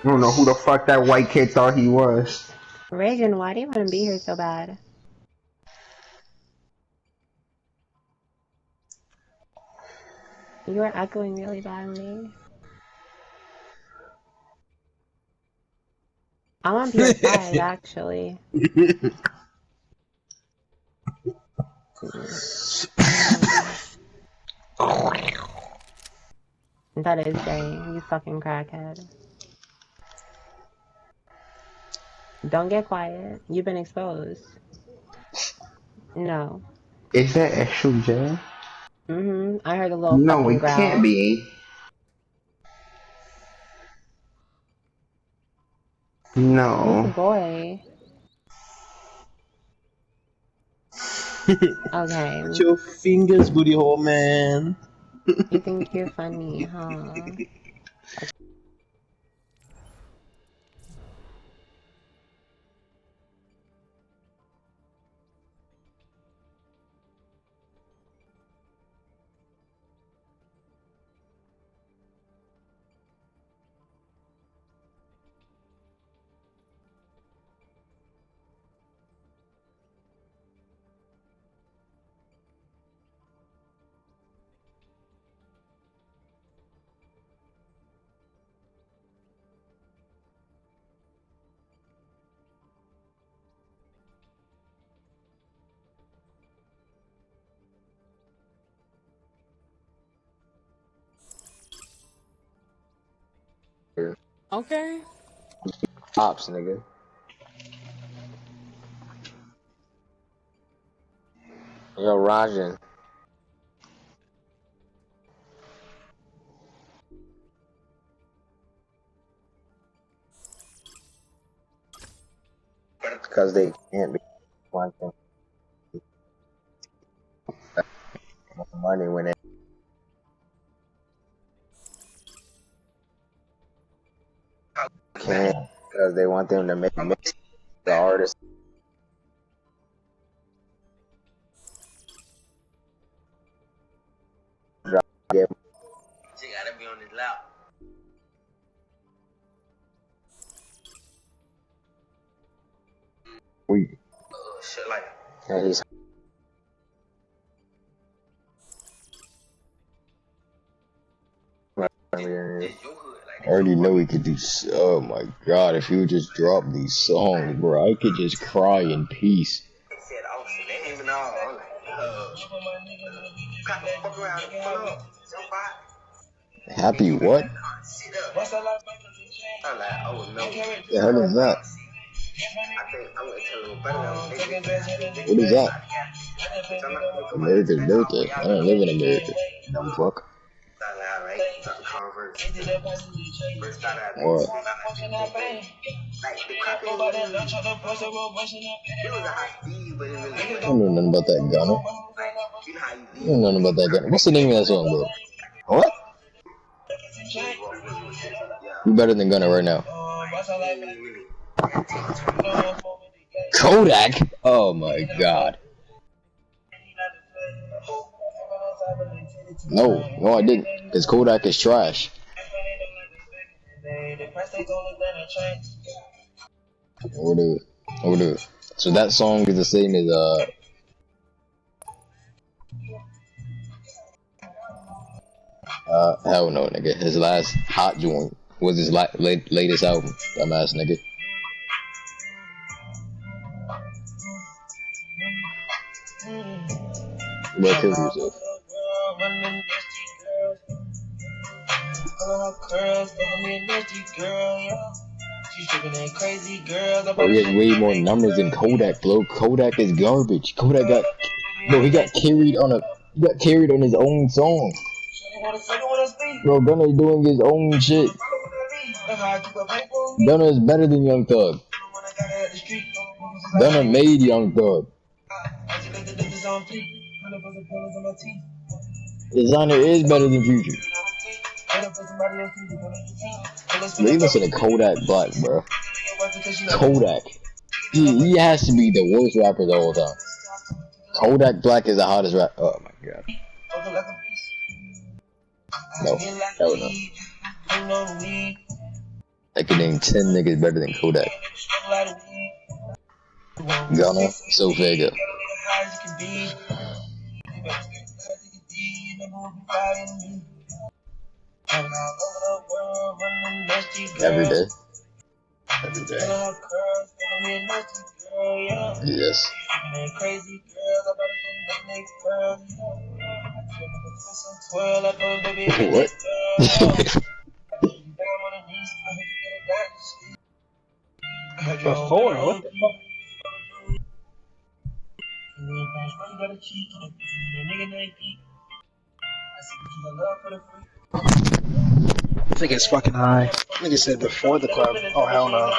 I don't know who the fuck that white kid thought he was. Reagan, why do you want to be here so bad? You are echoing really badly. I'm on PS5, actually. That is gay, you fucking crackhead. Don't get quiet. You've been exposed. No. Is that extra J? I heard a little No, fucking it can't growl. be. Who's the No. boy? Okay. Put your fingers, booty hole, man. You think you're funny, huh? Okay. Ops, nigga. Yo, Rajan. Because they can't be one thing. Money when it can't, because they want them to make the artist. Get She gotta be on his lap. we. Shit like Yeah, he's. it's your hood, like I already know he could do. Oh my god, if he would just drop these songs, bro, I could just cry in peace. they said officer, they ain't even all. I'm like, fuck around, pull up, jump out. Happy what? Sit up. I'm like, oh no. The hell is that? I think I'm gonna tell them about it. What is that? America's birthday. I don't live in America. Dumb fuck. What? I don't know nothing about that gunner. I don't know nothing about that gunner. What's the name of that song, bro? What? You better than Gunner right now. Kodak? Oh my god. No, I didn't. Because Kodak is trash. Overdue. So that song is the same as hell no, nigga. His last hot joint was his latest album. Dumbass nigga. Bro, kill yourself. Bro, he has way more numbers than Kodak, bro. Kodak is garbage. Kodak got, bro, he got carried on his own song. Bro, Gunna is doing his own shit. Gunna is better than Young Thug. Gunna made Young Thug. Designer is better than Future. Bro, you listen to Kodak Black, bro. Kodak. He has to be the worst rapper of all time. Kodak Black is the hottest rapper. Oh my god. No. Hell no. I can name 10 niggas better than Kodak. Gunna, Sofega. Every day. Every day. Yes. What? Before, what the fuck? This nigga's fucking high. Nigga said before the club. Oh, hell no.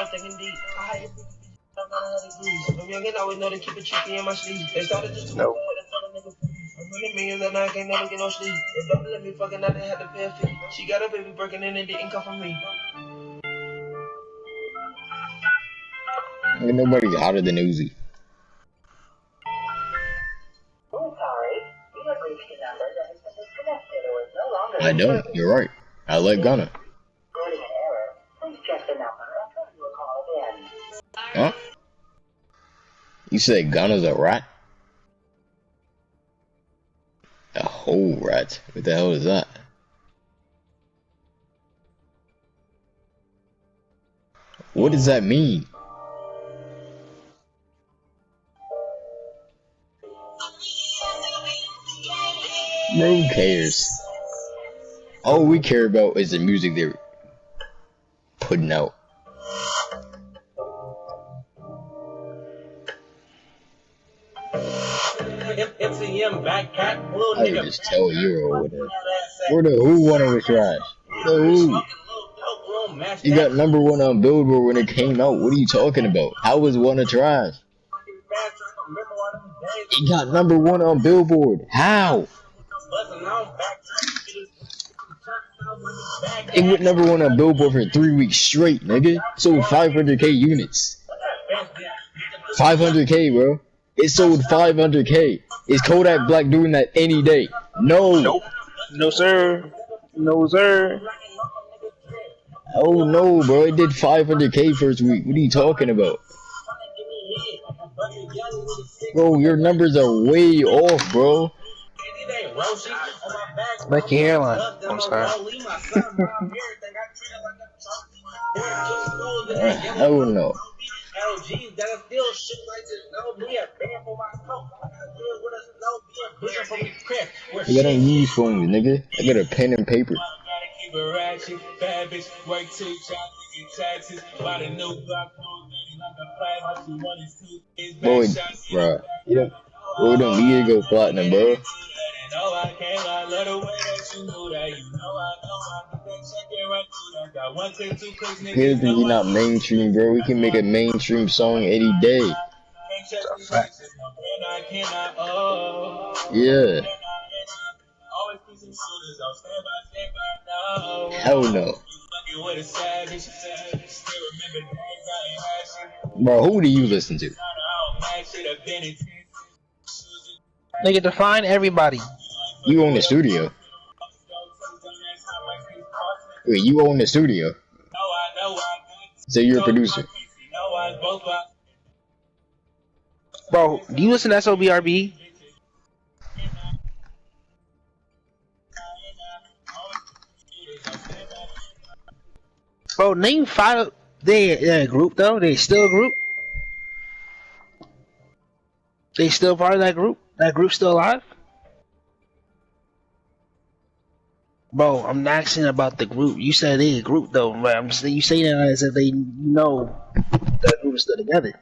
No. Ain't nobody hotter than Uzi. I don't. You're right. I like Gunna. Huh? You said Gunna's a rat? A whole rat? What the hell is that? What does that mean? Bro, who cares? All we care about is the music they're putting out. I could just tell you over there. Where the Who one of was trash? The Who. You got #1 on Billboard when it came out. What are you talking about? How was one a trash? It got #1 on Billboard. How? It went #1 on Billboard for 3 weeks straight, nigga. Sold 500K units. 500K, bro. It sold 500K. Is Kodak Black doing that any day? No. Nope. No, sir. No, sir. Oh no, bro. It did 500K first week. What are you talking about? Bro, your numbers are way off, bro. Like your hairline. I'm sorry. Hell no. I got on use phones, nigga. I got a pen and paper. Boy, bro. Yeah. Boy, don't need to go platinum, bro. Here's the not mainstream, bro. We can make a mainstream song any day. Yeah. Hell no. Bro, who do you listen to? Nigga, define everybody. You own the studio. Wait, you own the studio? So you're a producer. Bro, do you listen to SOBRB? Bro, name 5. They're a group though. They still a group. They still part of that group. That group's still alive. Bro, I'm not asking about the group. You said they a group though, but I'm saying you say that as if they know that group is still together.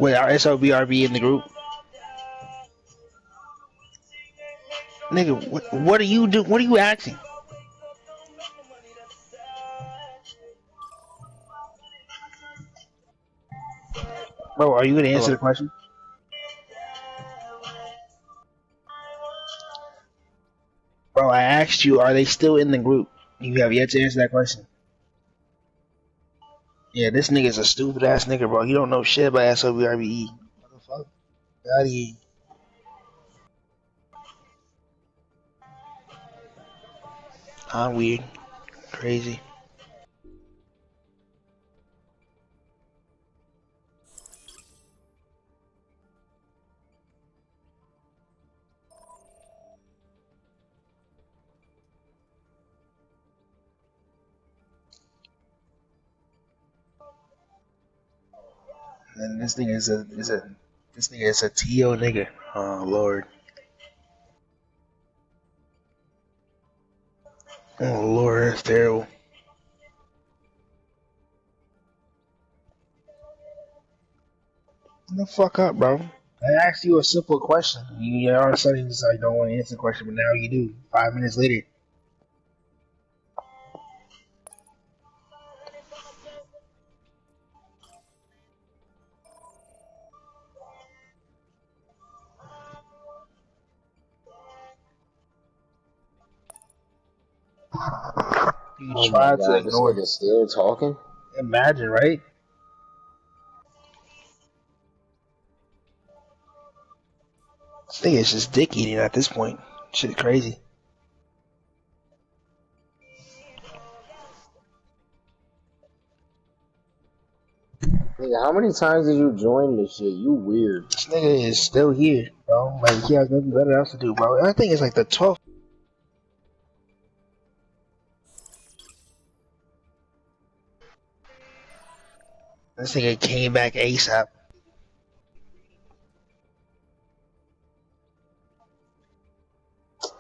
Wait, are SOBRB in the group? Nigga, what are you do? What are you asking? Bro, are you gonna answer the question? Bro, I asked you, are they still in the group? You have yet to answer that question. Yeah, this nigga's a stupid ass nigga, bro. He don't know shit about SOBRBE. What the fuck? Get out of here. I'm weird. Crazy. And this thing is a TO nigga. Oh lord. Oh lord, that's terrible. The fuck up, bro. I asked you a simple question. You all of a sudden just like don't want to answer the question, but now you do. 5 minutes later. You Oh my try to god, this ignore nigga it. still talking? Imagine, right? This thing is just dick eating at this point. Shit crazy. Nigga, how many times did you join this shit? You weird. This nigga is still here, bro. Like he has nothing better else to do, bro. I think it's like the 12th. This nigga came back ASAP.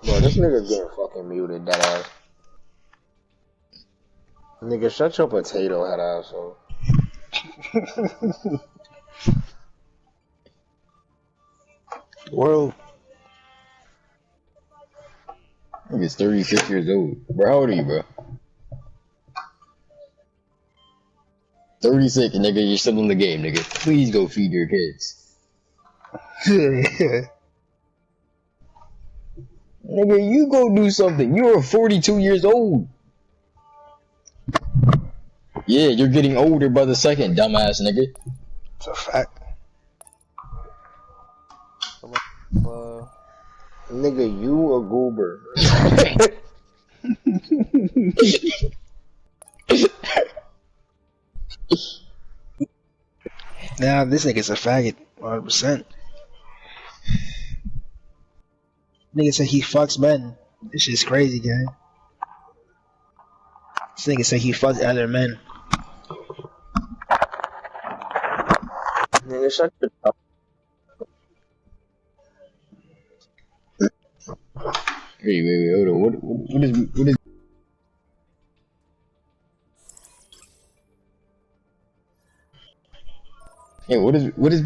Bro, this nigga getting fucking muted, that ass. Nigga, shut your potato head asshole. World. Nigga's 36 years old. Bro, how old are you, bro? 36, nigga, you're still in the game, nigga. Please go feed your kids. Nigga, you go do something. You are 42 years old. Yeah, you're getting older by the second, dumbass nigga. It's a fact. Nigga, you a goober. Now this nigga's a faggot, 100%. Nigga said he fucks men. This shit's crazy, gang. This nigga said he fucks other men. Nigga, shut your up. Wait, hold on. What is? Yeah, what is?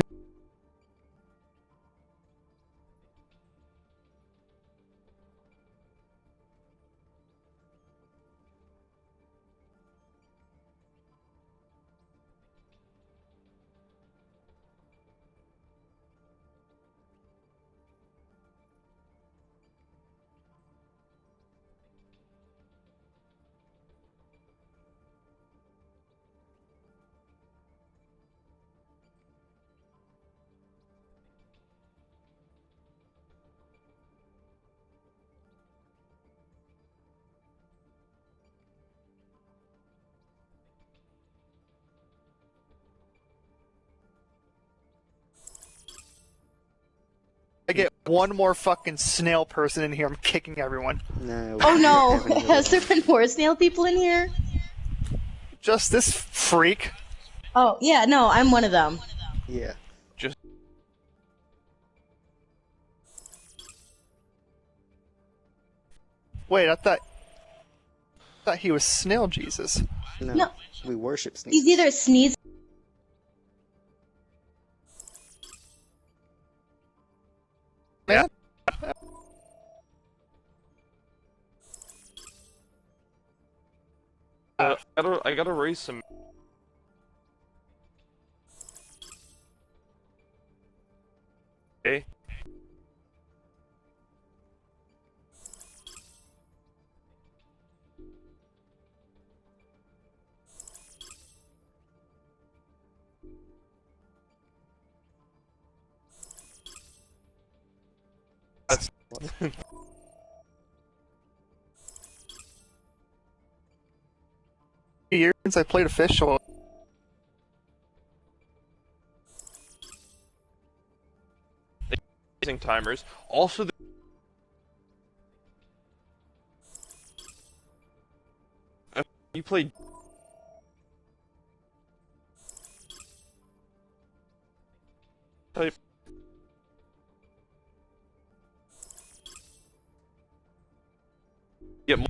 I get one more fucking snail person in here, I'm kicking everyone. No. Oh no! Has there been more snail people in here? Just this freak. Oh yeah, no, I'm one of them. Yeah. Just. Wait, I thought he was Snail Jesus. No. No. We worship snakes. He's either sneeze. Man. I gotta raise some. Okay. years since I played official. Using timers. Also, you played. Get more.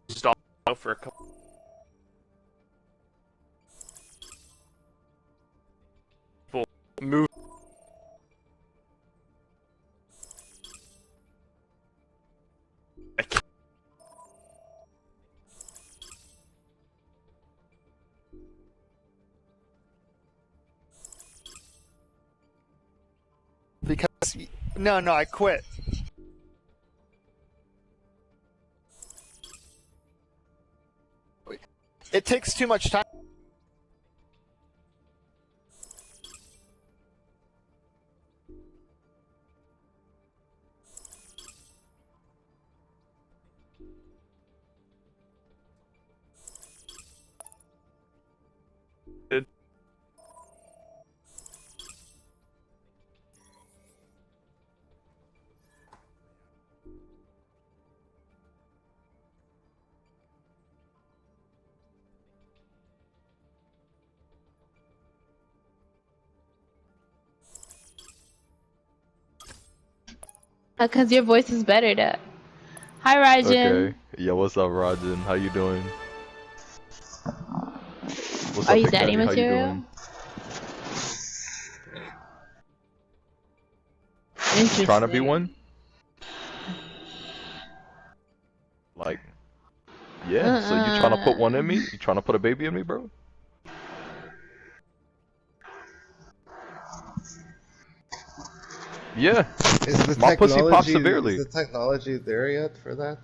Stop for a couple. Move. Because no, I quit. It takes too much time. Because your voice is better to. Hi, Rajan. Okay. Yo, what's up, Rajan? How you doing? What's Are up, you Big daddy Daddy? How you material? doing? Interesting. Trying to be one? Like, yeah. So you trying to put one in me? You trying to put a baby in me, bro? Yeah. Is the My pussy pops technology severely. is the technology there yet for that?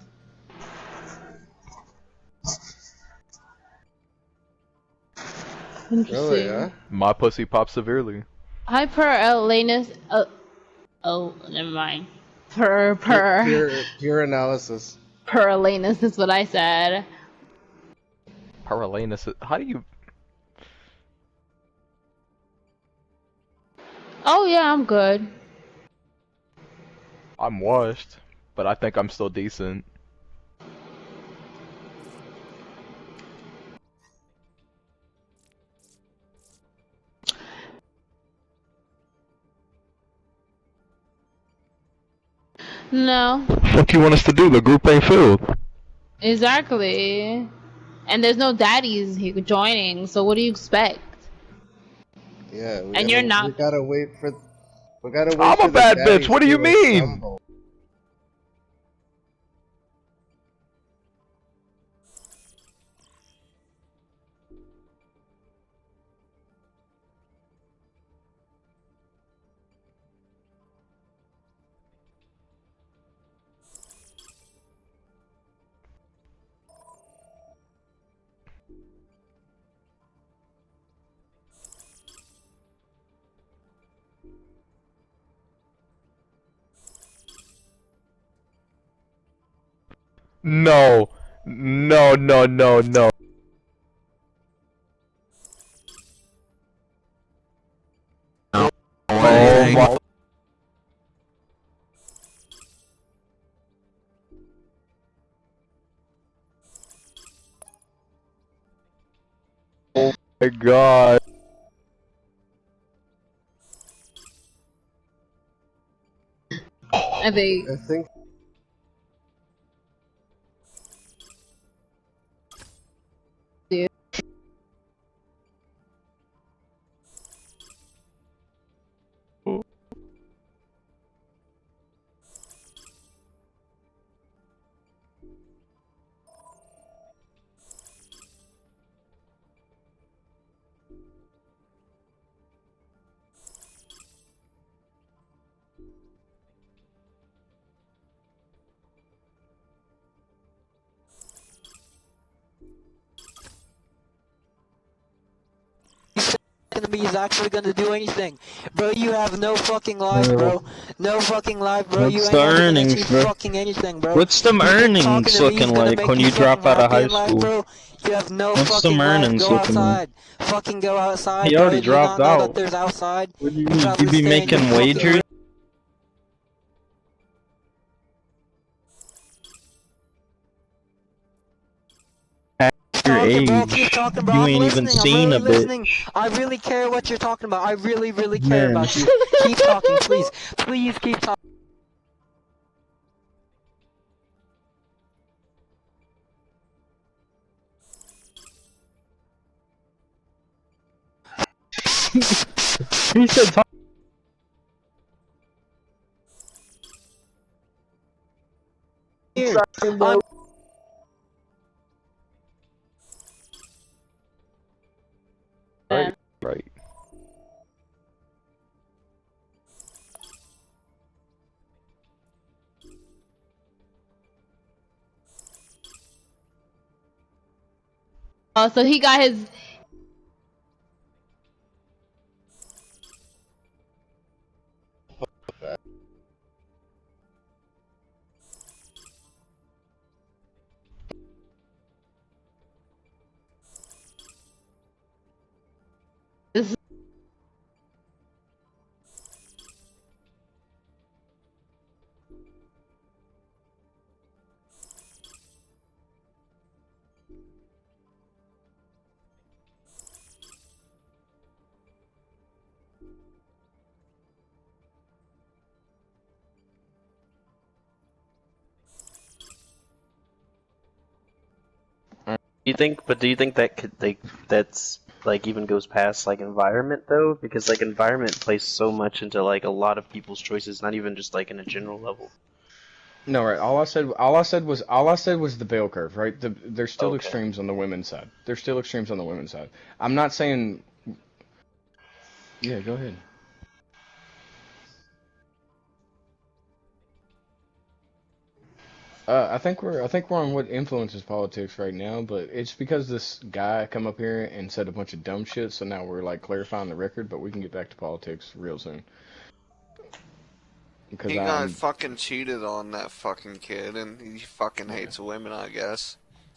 Interesting. Really, yeah? My pussy pops severely. Hyperlenus. Oh, never mind. Pure analysis. Puralenus is what I said. Paralanus. How do you? Oh yeah, I'm good. I'm washed, but I think I'm still decent. No. What you want us to do? The group ain't filled. Exactly. And there's no daddies here joining, so what do you expect? Yeah, And you're not. We gotta wait for I'm a the bad bitch. daddies What do you to mean? assemble. No. No, no, no, no. Oh my. Oh my god. I think. I think Dude. to me is actually gonna do anything. Bro, you have no fucking life, bro. No fucking life, bro. You What's ain't the never gonna earnings, achieve bro? fucking anything, bro. What's them You think talking earnings to me is looking gonna like make when you you drop fucking out of happy high in life, school? bro? You have no What's them fucking life. earnings Go looking like? outside. Fucking go outside, He bro. already Do you not dropped know that out. there's outside? What do you You mean? You probably be stay in your making fucking wagers? room. Your Talking, bro. age. Keep talking, bro. You I'm ain't even listening. I'm seen really a bit. listening. I really care what you're talking about. I really, really care Man. about you. Keep talking, please. Please keep talking. He said talk. Here. I'm Right, right. Oh, so he got his. This Do you think that that's like even goes past like environment though? Because like environment plays so much into like a lot of people's choices, not even just like in a general level. No, right. All I said was the bell curve, right? There's still Okay. extremes on the women's side. There's still extremes on the women's side. I'm not saying. Yeah, go ahead. I think we're on what influences politics right now, but it's because this guy come up here and said a bunch of dumb shit. So now we're like clarifying the record, but we can get back to politics real soon. Because He got I'm fucking cheated on, that fucking kid, and he fucking hates women, I guess.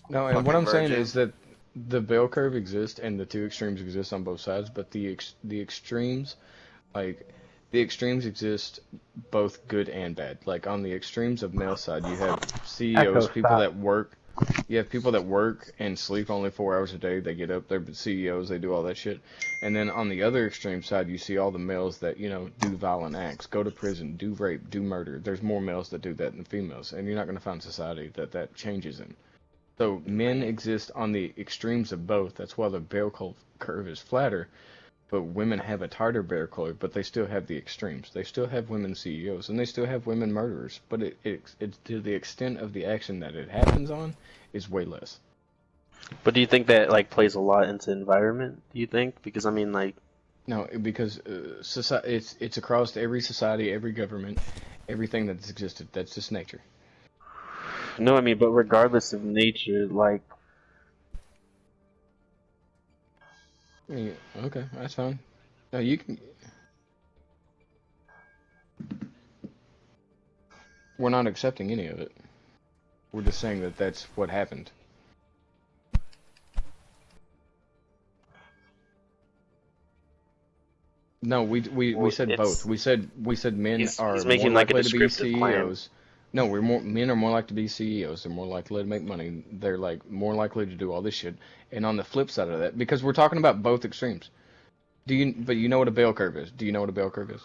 no, and what Fucking I'm saying virgin. is that the bell curve exists and the two extremes exist on both sides, but the extremes like the extremes exist both good and bad. Like on the extremes of male side, you have CEOs, Echo, people stop. that work. You have people that work and sleep only 4 hours a day. They get up, they're CEOs, they do all that shit. And then on the other extreme side, you see all the males that, do violent acts, go to prison, do rape, do murder. There's more males that do that than females, and you're not going to find society that changes in. So men exist on the extremes of both. That's why the bell curve is flatter. But women have a tighter bear curve, but they still have the extremes. They still have women CEOs, and they still have women murderers. But it's to the extent of the action that it happens on is way less. But do you think that like plays a lot into environment? Do you think? Because I mean, like, No, because society, it's across every society, every government, everything that's existed. That's just nature. no, I mean, but regardless of nature, like, Yeah, okay, that's fine. No, you can. We're not accepting any of it. We're just saying that that's what happened. No, we well, said it's both. We said men he's are more making like a likely to be descriptive plan. CEOs. No, men are more likely to be CEOs. They're more likely to make money. They're like more likely to do all this shit. And on the flip side of that, because we're talking about both extremes. But you know what a bell curve is? Do you know what a bell curve is?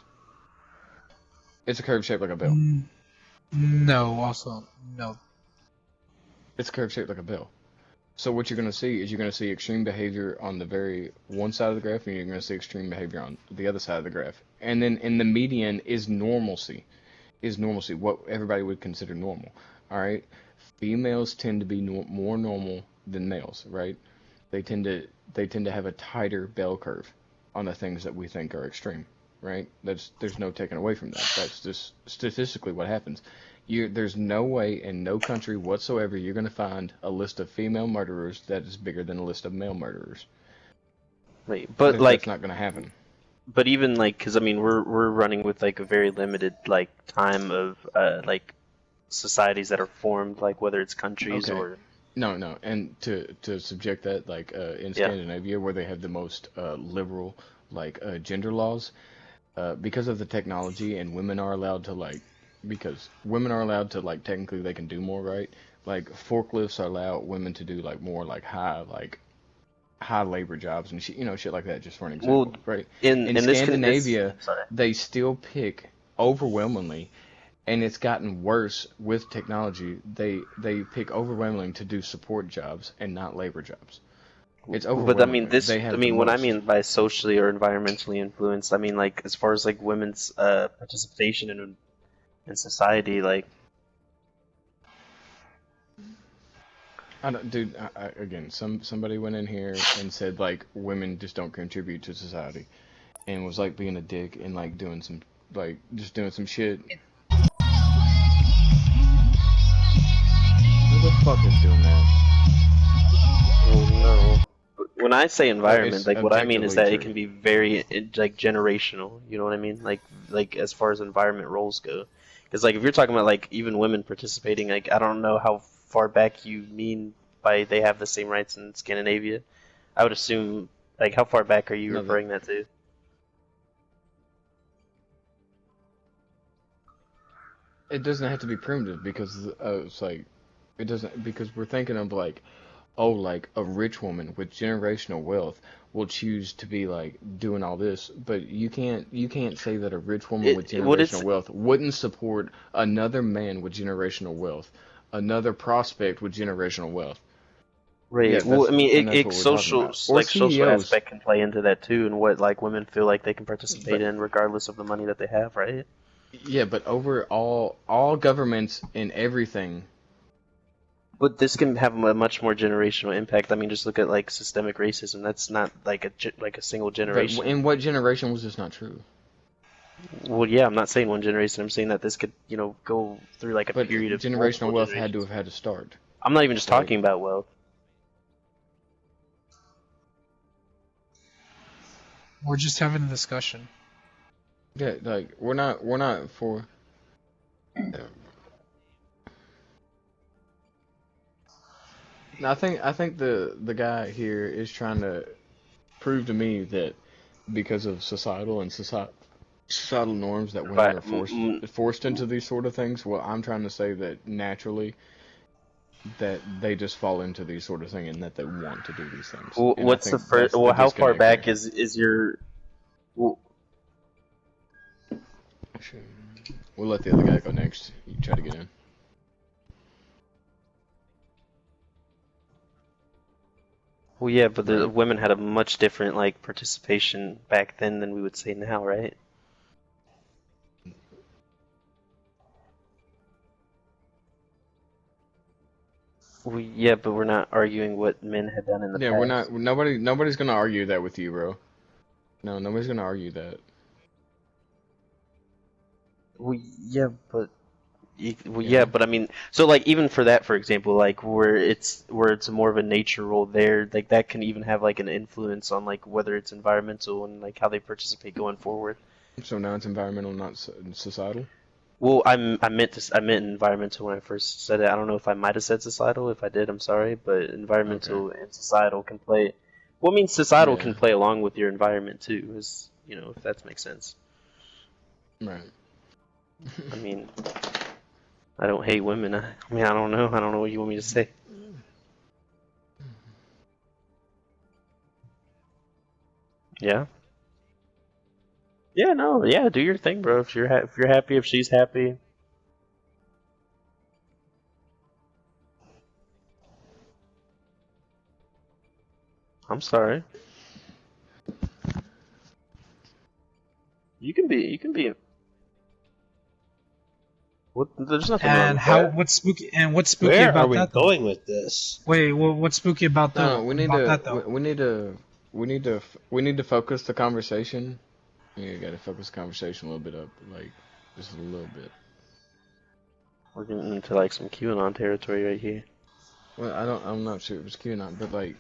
It's a curve shaped like a bell. No, also no. It's a curve shaped like a bell. So what you're going to see is you're going to see extreme behavior on the very one side of the graph, and you're going to see extreme behavior on the other side of the graph. And then in the median is normalcy. What everybody would consider normal. All right, females tend to be more normal than males, right? They tend to have a tighter bell curve on the things that we think are extreme, right? There's no taking away from that. That's just statistically what happens. There's no way in no country whatsoever you're going to find a list of female murderers that is bigger than a list of male murderers. Right, What but if like that's not gonna happen? But even like, because I mean, we're running with like a very limited like time of like societies that are formed, like whether it's countries Okay. or No, and to subject that, like in yeah. Scandinavia, where they have the most liberal like gender laws, because of the technology, and women are allowed to like, because women are allowed to like technically they can do more, right? Like forklifts allow women to do like more like high labor jobs and shit, shit like that. Just for an example, Well, right? in In in this con this Scandinavia, sorry. they still pick overwhelmingly, and it's gotten worse with technology. They pick overwhelmingly to do support jobs and not labor jobs. It's But I mean, overwhelmingly. this, They I have the mean, what I most. mean by socially or environmentally influenced, I mean like as far as like women's participation in society, like I don't, dude. Again, somebody went in here and said like women just don't contribute to society, and was like being a dick and like doing some like just doing some shit. Who the fuck is doing that? well, no. When I say It's environment, like what I mean is objectively that it true. can be very like generational. You know what I mean? Like as far as environment roles go, because like if you're talking about like even women participating, like I don't know how far back you mean by they have the same rights in Scandinavia. I would assume like how far back are you No, referring that to? it doesn't have to be primitive because it's like it doesn't because we're thinking of like oh like a rich woman with generational wealth will choose to be like doing all this, but you can't say that a rich woman with What it's generational wealth wouldn't support another man with generational wealth, another prospect with generational wealth. Yeah, right. Well, that's I mean, and that's it what we're talking social about. Or like social CEOs. aspect can play into that too, and what like women feel like they can participate But in regardless of the money that they have, right? yeah, but overall all governments and everything. But this can have a much more generational impact. I mean, just look at like systemic racism. That's not like like a single But generation. in what generation was this not true? Well, yeah, I'm not saying one generation. I'm saying that this could, go through like a But period of generational multiple wealth had to generations. have had to start. I'm not even just Like, talking about wealth. We're just having a discussion. yeah, like we're not for. I think the guy here is trying to prove to me that because of societal norms that women But are forced into these sort of things. Well, I'm trying to say that naturally that they just fall into these sort of things and that they want to do these things. And I what's the think first? that's the Well, how far disconnect there. back is your? Well, Sure. We'll let the other guy go next. You try to get in. well, yeah, but the Right. women had a much different like participation back then than we would say now, right? Yeah, but we're not arguing what men had done in the Yeah, we're past. not. Nobody's gonna argue that with you, bro. No, nobody's gonna argue that. Well, yeah, but well, Yeah. yeah, but I mean, so like even for that, for example, like where it's more of a nature role there, like that can even have like an influence on like whether it's environmental and like how they participate going forward. So now it's environmental, not societal. Well, I meant environmental when I first said it. I don't know if I might have said societal. If I did, I'm sorry, but Okay. environmental and societal can play. Well, I mean, societal Yeah. can play along with your environment too, is if that makes sense. Right. I mean, I don't hate women. I mean, I don't know. I don't know what you want me to say. Yeah. Yeah, no, yeah, do your thing, bro. If you're happy, if she's happy. I'm sorry. You can be. What? There's nothing wrong And with that. what's spooky Where are about we that though? going with this? Wait, what's spooky about No, we need that to. though? We need to focus the conversation. You gotta focus the conversation a little bit up, like just a little bit. We're getting into like some QAnon territory right here. Well, I'm not sure it was cute or not, but like,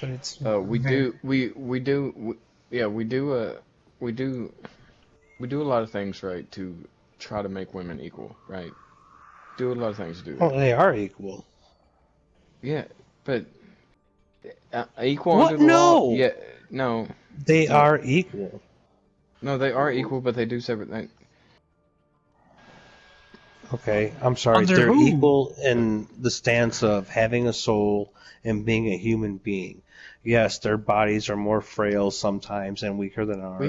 But it's We do yeah we do a lot of things right to try to make women equal, right? Do a lot of things to do Well, that. they are equal. Yeah, but equal What? under the law? No. Yeah, no. They No. are equal. No, they are equal, but they do separate things. Okay, I'm sorry. Under They're who? equal in the stance of having a soul and being a human being. Yes, their bodies are more frail sometimes and weaker than ours.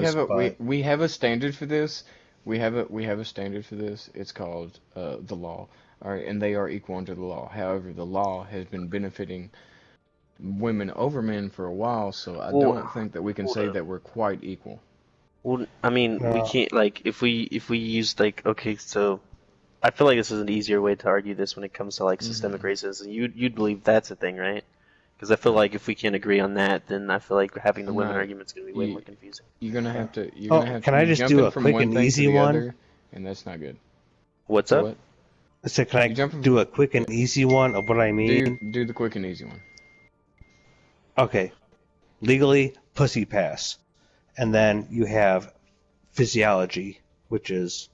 We have a standard for this. We have a standard for this. It's called the law. All right, and they are equal under the law. However, the law has been benefiting women over men for a while, so I don't think that we can say that we're quite equal. Well, I mean, we can't like if we use like okay, so I feel like this is an easier way to argue this when it comes to like systemic racism. You'd believe that's a thing, right? Because I feel like if we can't agree on that, then I feel like having the women argument's gonna be way more confusing. You're gonna have to. Can I just do a quick and easy one? Other, and that's not good. What's so up? What? So can I do a quick and easy one of what I mean? Do the quick and easy one. Okay. Legally, pussy pass. And then you have physiology, which is,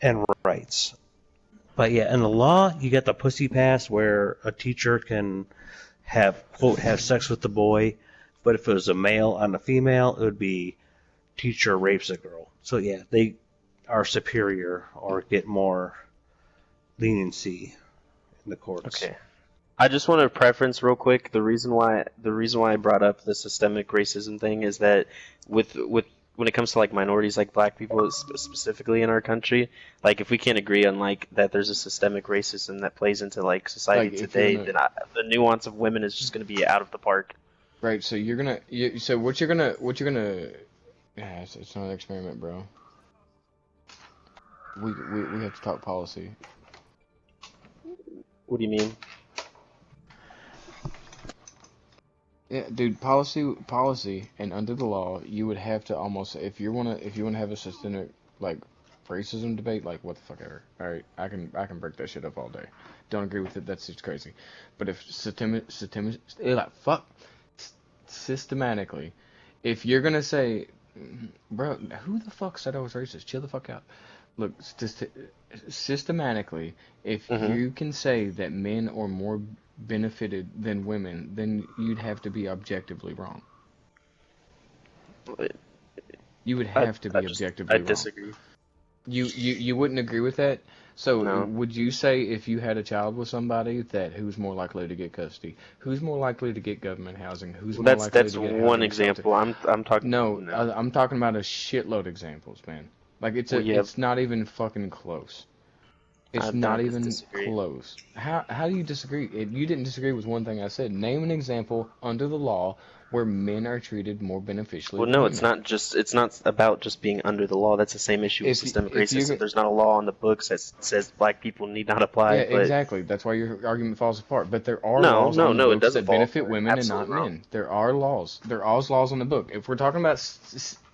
and rights. But yeah, in the law, you get the pussy pass where a teacher can have, quote, have sex with the boy. But if it was a male on a female, it would be teacher rapes a girl. So yeah, they are superior or get more leniency in the courts. Okay. I just want to preference real quick the reason why I brought up the systemic racism thing is that with when it comes to like minorities like black people specifically in our country, like if we can't agree on like that there's a systemic racism that plays into like society today, then the nuance of women is just going to be out of the park. Right. So you're gonna yeah, it's not an experiment, bro. We have to talk policy. What do you mean? Yeah, dude, policy, and under the law, you would have to almost if you wanna have a systemic like racism debate, like what the fuck ever. All right, I can break that shit up all day. Don't agree with it. That's just crazy. But if systematically, if you're gonna say, bro, who the fuck said I was racist? Chill the fuck out. Look, systematically, if you can say that men are more benefited than women, then you'd have to be objectively wrong. You would have to be objectively wrong. I disagree. You wouldn't agree with that? So No. would you say if you had a child with somebody that who's more likely to get custody? Who's more likely to get government housing? Who's more likely That's to get one housing example. I'm talking. No, I'm talking about a shitload of examples, man. Like it's not even fucking close. It's not even close. How do you disagree? You didn't disagree with one thing I said. Name an example under the law where men are treated more beneficially. Well, than no, women. it's not about just being under the law. That's the same issue with systemic racism. There's not a law on the books that says black people need not apply. Yeah, but... exactly. That's why your argument falls apart. But there are No, laws no, on the no, it books doesn't that fall benefit apart. women and not Absolutely wrong. men. There are laws. There are laws on the book. If we're talking about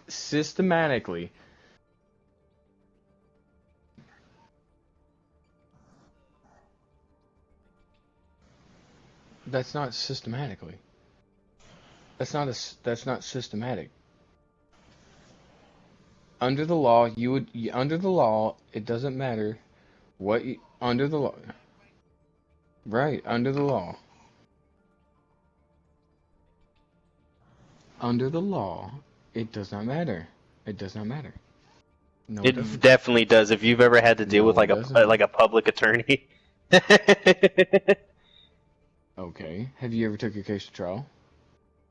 systematically. That's not systematically. That's not systematic. Under the law, under the law, it doesn't matter what under the law. Right, under the law. Under the law, it does not matter. It does not matter. No, it doesn't. Definitely does. If you've ever had to deal with like a public attorney. Okay. Have you ever took your case to trial?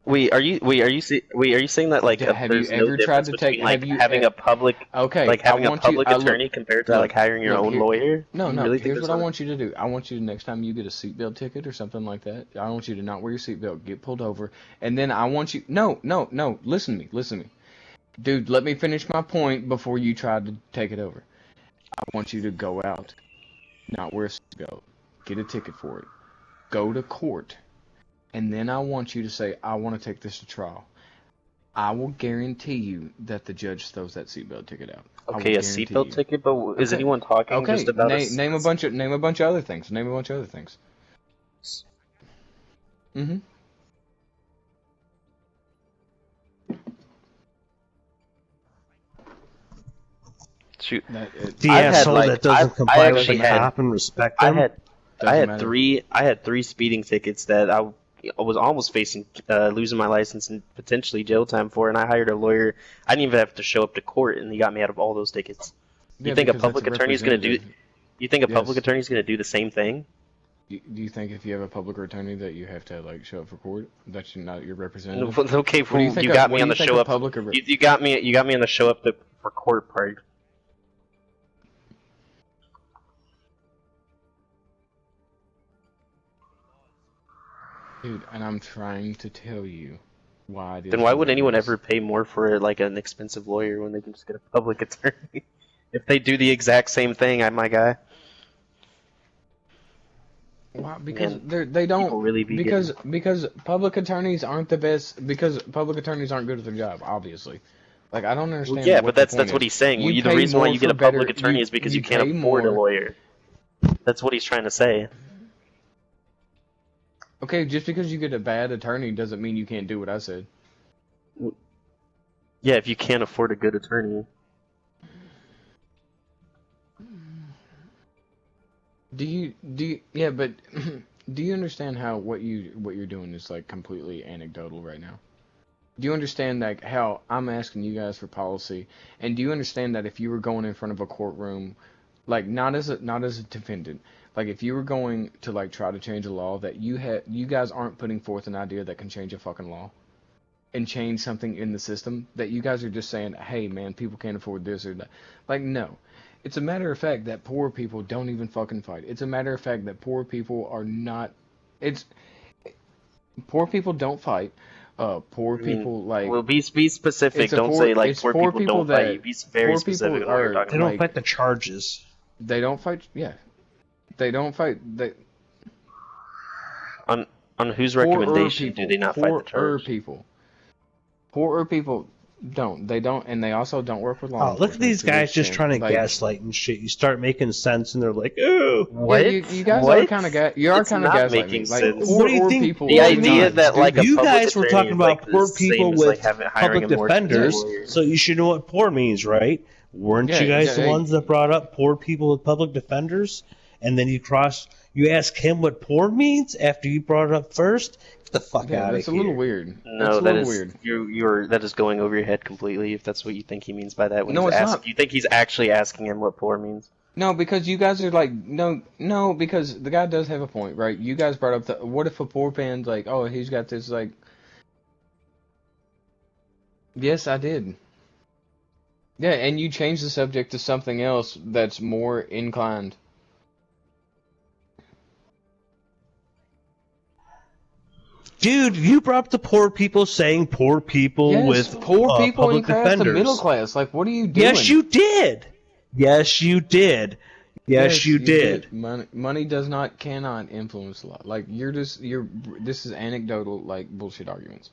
Are you saying that like have there's you ever no tried to difference take between, like, having a public having a public attorney compared to like hiring your own lawyer? No, You no. really think Here's there's what I not? want you to do. I want you to next time you get a seatbelt ticket or something like that. I want you to not wear your seatbelt, get pulled over, and then I want you. No. Listen to me, dude. Let me finish my point before you try to take it over. I want you to go out, not wear a seatbelt, get a ticket for it, go to court. And then I want you to say, I want to take this to trial. I will guarantee you that the judge throws that seatbelt ticket out. Okay, a seatbelt ticket, but is anyone talking just about name a bunch of other things. Name a bunch of other things. Shoot. The I've had, asshole like, that doesn't I comply with actually the had- cop and respect I them. had Doesn't matter. I had 3 speeding tickets that I was almost facing losing my license and potentially jail time for, and I hired a lawyer. I didn't even have to show up to court, and he got me out of all those tickets. You Yeah, think a because that's public a attorney's going to do? representative. You think a public Yes. attorney's going to do the same thing? Do you think if you have a public attorney that you have to like show up for court? That's not your representative. Okay, What do you fool, think you of- got what me do on you the think show of up. public You got me on the show up for court part. Dude, and I'm trying to tell you why. Then why would anyone ever pay more for like an expensive lawyer when they can just get a public attorney? If they do the exact same thing, my guy. Why? Because Man, they don't people really be because public attorneys aren't the best because public attorneys aren't good at their job. Obviously, like I don't understand. Well, yeah, what but the that's point what is. he's saying. You The pay reason why more you get for a public better- attorney is because you can't pay afford a more. lawyer. That's what he's trying to say. Okay, just because you get a bad attorney doesn't mean you can't do what I said. Yeah, if you can't afford a good attorney. Do you yeah, but do you understand how what you're doing is like completely anecdotal right now? Do you understand like how I'm asking you guys for policy, and do you understand that if you were going in front of a courtroom, like not as a defendant, like if you were going to like try to change a law, that you guys aren't putting forth an idea that can change a fucking law and change something in the system, that you guys are just saying, hey man, people can't afford this or that. Like no. It's a matter of fact that poor people don't even fucking fight. It's a matter of fact that poor people are not. Poor people don't fight. Poor people like. Well, be specific. it's a Don't poor- say like it's poor poor people don't that- fight. Be very poor specific people on what you're are- talking They about. don't fight the charges. They don't fight. Yeah, they don't fight. On whose Poorer recommendation people, do they not fight the poorer charge? people. Poorer people don't. They don't, and they also don't work with law. Oh, look at these enforcement guys to the just trying to extent, like, gaslight and shit. You start making sense, and they're like, "Ooh, What? Yeah, you guys What? are kind of you are It's kind of not gaslighting. making me. Like, sense. poor, What do you poor think? people. The do idea not- that like a you public guys were attorney talking is, about like, the poor same people as, with like, hiring public a more defenders, lawyer. so you should know what poor means, right? Weren't Yeah, you guys yeah, the ones that brought up poor people with public defenders? And then you ask him what poor means after you brought it up first? Get the fuck Yeah, out of that's here. a little weird. No, that's a that little is weird. that is going over your head completely. If that's what you think he means by that, when No, he's it's asking, not. you think he's actually asking him what poor means? No, because you guys are like no, because the guy does have a point, right? You guys brought up what if a poor man's like, oh, he's got this like. Yes, I did. Yeah, and you changed the subject to something else that's more inclined. Dude, you brought up the poor people saying poor people Yes, with poor people in public class, defenders. the middle class. Like, what are you doing? Yes, you did. Yes, you did. Yes, you did. Money cannot influence a lot. Like this is anecdotal, like bullshit arguments.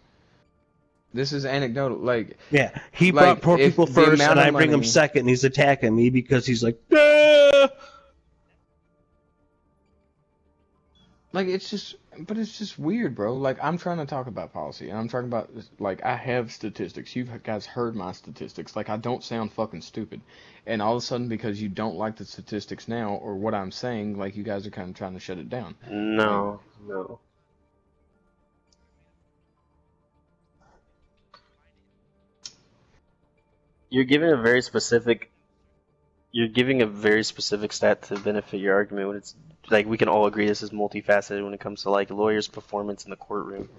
This is anecdotal, like Yeah, he like, brought poor if people the first, amount and of I bring him money- second, and he's attacking me because he's like, "Ah!" Like it's just weird, bro. Like I'm trying to talk about policy, and I'm talking about like I have statistics. You guys heard my statistics. Like I don't sound fucking stupid, and all of a sudden because you don't like the statistics now or what I'm saying, like you guys are kind of trying to shut it down. No. You're giving a very specific stat to benefit your argument when it's like we can all agree this is multifaceted when it comes to like lawyers' performance in the courtroom.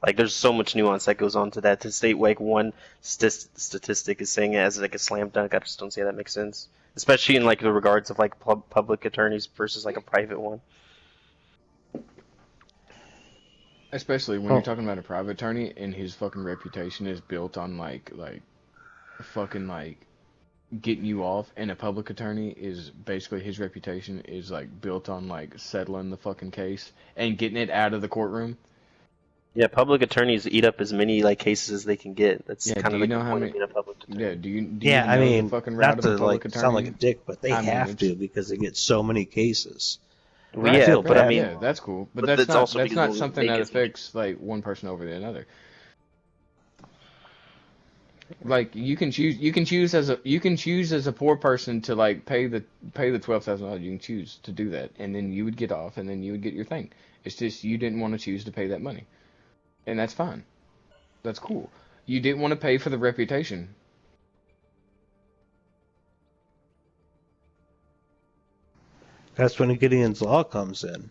Like there's so much nuance that goes on to that. To state like one statistic is saying it as like a slam dunk, I just don't see how that makes sense. Especially in like the regards of like public attorneys versus like a private one. Especially when you're talking about a private attorney and his fucking reputation is built on like fucking like getting you off, and a public attorney is basically his reputation is like built on like settling the fucking case and getting it out of the courtroom. Yeah, public attorneys eat up as many like cases as they can get. That's kind of like the point of being a public attorney. Yeah, do you Yeah, know I the mean, fucking route not of a to public like sound like a attorney? dick, but they I mean, have it's- to because they get so many cases. Well, I yeah, feel but bad. I mean, Yeah, that's cool, but but that's that's also that's because not they something make that as many- affects like one person over the another. Like you can choose as a poor person to like pay the $12,000. You can choose to do that, and then you would get off, and then you would get your thing. It's just you didn't want to choose to pay that money, and that's fine. That's cool. You didn't want to pay for the reputation. That's when Gideon's Law comes in.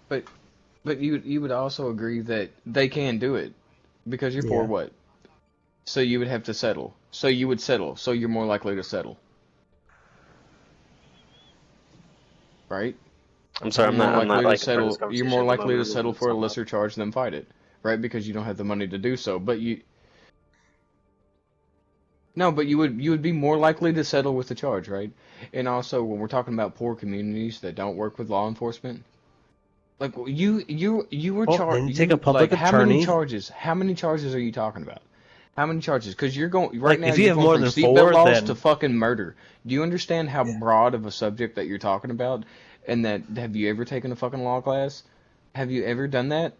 But you would also agree that they can do it because you're poor. Yeah. What? So you would have to settle. So you would settle. So you're more likely to settle. Right? I'm sorry, I'm not like settle. You're more likely to settle for a lesser charge than fight it, right? Because you don't have the money to do so. But you would be more likely to settle with the charge, right? And also, when we're talking about poor communities that don't work with law enforcement, like you were charged. Take a public How attorney. many charges? How many charges are you talking about? How many charges? Because you're going right Like, now. if you You're have going more from than seatbelt four, laws then- to fucking murder. Do you understand how broad of a subject that you're talking about? And that have you ever taken a fucking law class? Have you ever done that?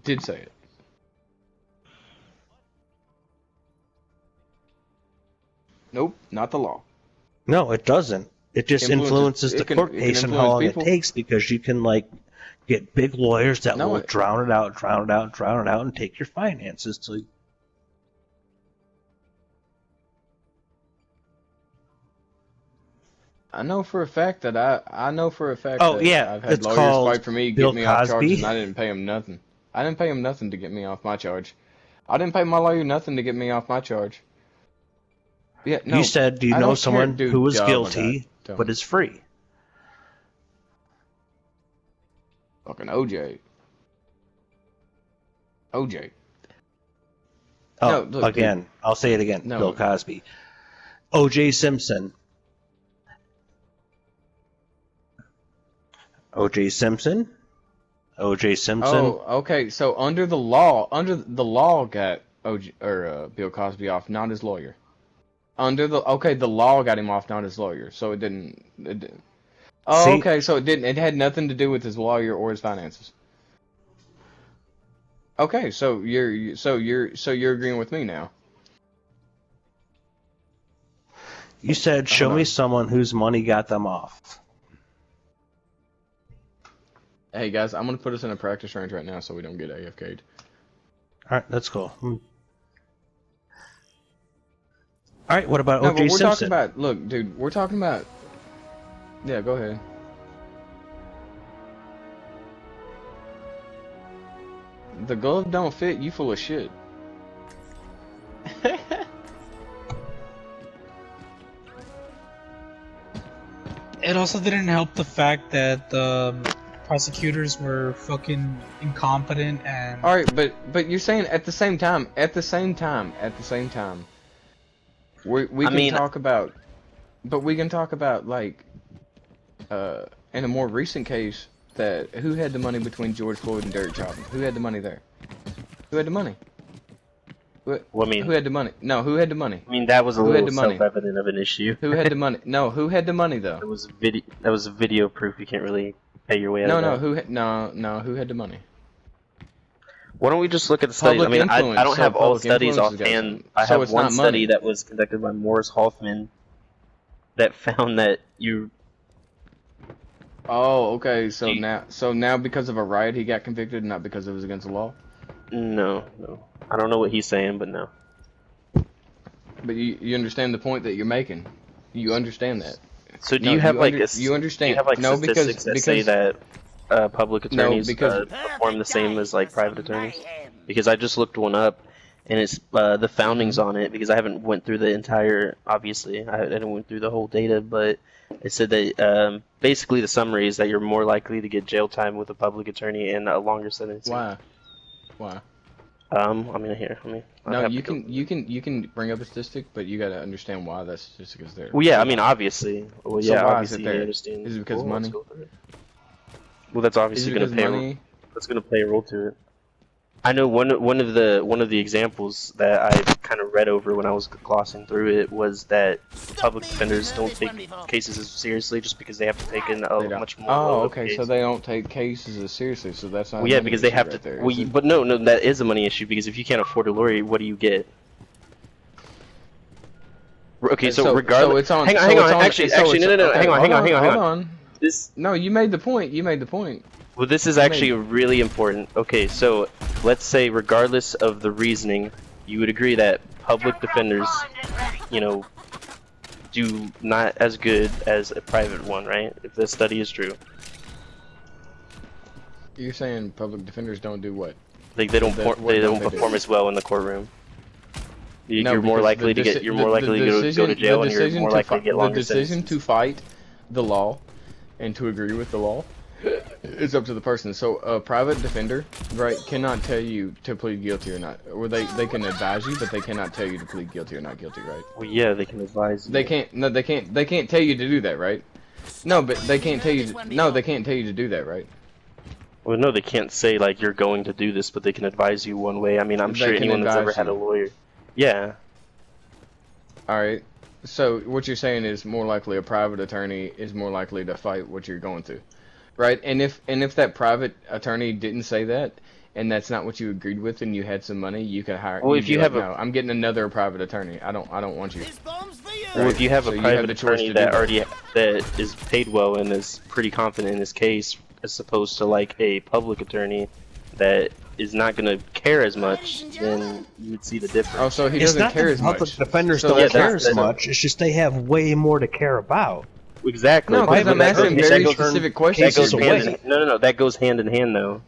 Did say it. Nope, not the law. No, it doesn't. It just influences the court case and how long it takes, because you can like get big lawyers that will drown it out, and take your finances till you... I know for a fact that Oh, that yeah, I've had it's lawyers called fight for me, Bill get me off Cosby. charges, and I didn't pay them nothing. I didn't pay them nothing to get me off my charge. I didn't pay my lawyer nothing to get me off my charge. Yeah, no, you said, do you I know don't someone care, dude. who was Oh my guilty God. but is free? Fucking OJ. OJ. Oh, No, look, again, dude. I'll say it again. No. Bill Cosby. O.J. Simpson. O.J. Simpson. O.J. Simpson. Oh, okay. So under the law got OJ or Bill Cosby off, not his lawyer. The law got him off, not his lawyer. So it didn't. Oh, See? okay. So it didn't. It had nothing to do with his lawyer or his finances. Okay, so you're agreeing with me now. You said, show me someone whose money got them off. Hey guys, I'm gonna put us in a practice range right now so we don't get AFK'd. Alright, that's cool. Alright, what about No, O.J. but we're Simpson? talking about. Look, dude, we're talking about. Yeah, go ahead. The glove don't fit. You full of shit. It also didn't help the fact that the prosecutors were fucking incompetent and. All right, but you're saying at the same time, we can talk about, but we can talk about like, in a more recent case, that who had the money between George Floyd and Derek Chauvin? Who had the money there? Who had the money? What I mean? Who had the money? No, who had the money? I mean, that was a Who had little the money? self-evident of an issue. Who had the money? No, who had the money though? That was video proof. You can't really pay your way out of that. Who had the money? Why don't we just look at the studies? I Public mean, I influence, don't so have all the public studies influence has got offhand. some. I So have it's one not study money. that was conducted by Morris Hoffman that found that you... Oh, okay. So now because of a riot he got convicted, not because it was against the law. No. I don't know what he's saying, but no. But you understand the point that you're making. You understand that. So do No, you have like you understand? Do you have like no, statistics that say that public attorneys because perform the same as like private attorneys? Because I just looked one up, and it's the foundings on it. Because I haven't went through the entire. Obviously, I didn't went through the whole data, but it said that basically the summary is that you're more likely to get jail time with a public attorney and a longer sentence. Why? I mean, here. No, you can bring up a statistic, but you gotta understand why that statistic is there. Well, yeah, I mean, obviously. Well, So yeah, why obviously is it there? you understand. Is it because of money? Well, that's obviously Is it going to because pay. money? That's going to play a role to it. I know one of the examples that I kind of read over when I was glossing through it was that public defenders don't take cases as seriously just because they have to take in a much more. Oh, okay, so they don't take cases as seriously, so that's not. Well, yeah, because they have to. Well, but no, that is a money issue because if you can't afford a lawyer, what do you get? Okay, so regardless. So hang on. Actually, no. Hang on. This. No, you made the point. You made the point. Well, this is actually really important. Okay, so let's say regardless of the reasoning, you would agree that public defenders, you know, do not as good as a private one, right? If this study is true. You're saying public defenders don't do what? Like they don't perform as well in the courtroom. You're more likely to get. You're more likely to go to jail, and you're more likely to get longer sentences. The decision to fight the law and to agree with the law is up to the person. So a private defender, right, cannot tell you to plead guilty or not. Or they can advise you, but they cannot tell you to plead guilty or not guilty, right? Well, yeah, they can advise you. They can't. No, they can't. They can't tell you to do that, right? No, but they can't tell you. No, they can't tell you to do that, right? Well, no, they can't say like you're going to do this, but they can advise you one way. I mean, I'm sure anyone that's ever had a lawyer. Yeah. All right. So what you're saying is more likely a private attorney is more likely to fight what you're going through, right? And if that private attorney didn't say that, and that's not what you agreed with, and you had some money, you could hire. Well, if you have no, I'm getting another private attorney. I don't want you. Well, if you have a private attorney that is paid well and is pretty confident in his case, as opposed to like a public attorney that is not going to care as much, then you would see the difference. Oh, so he doesn't care as much. Public defenders don't care as much. It's just they have way more to care about. Exactly. No, because I'm asking very specific questions. That goes no, that goes hand in hand, though.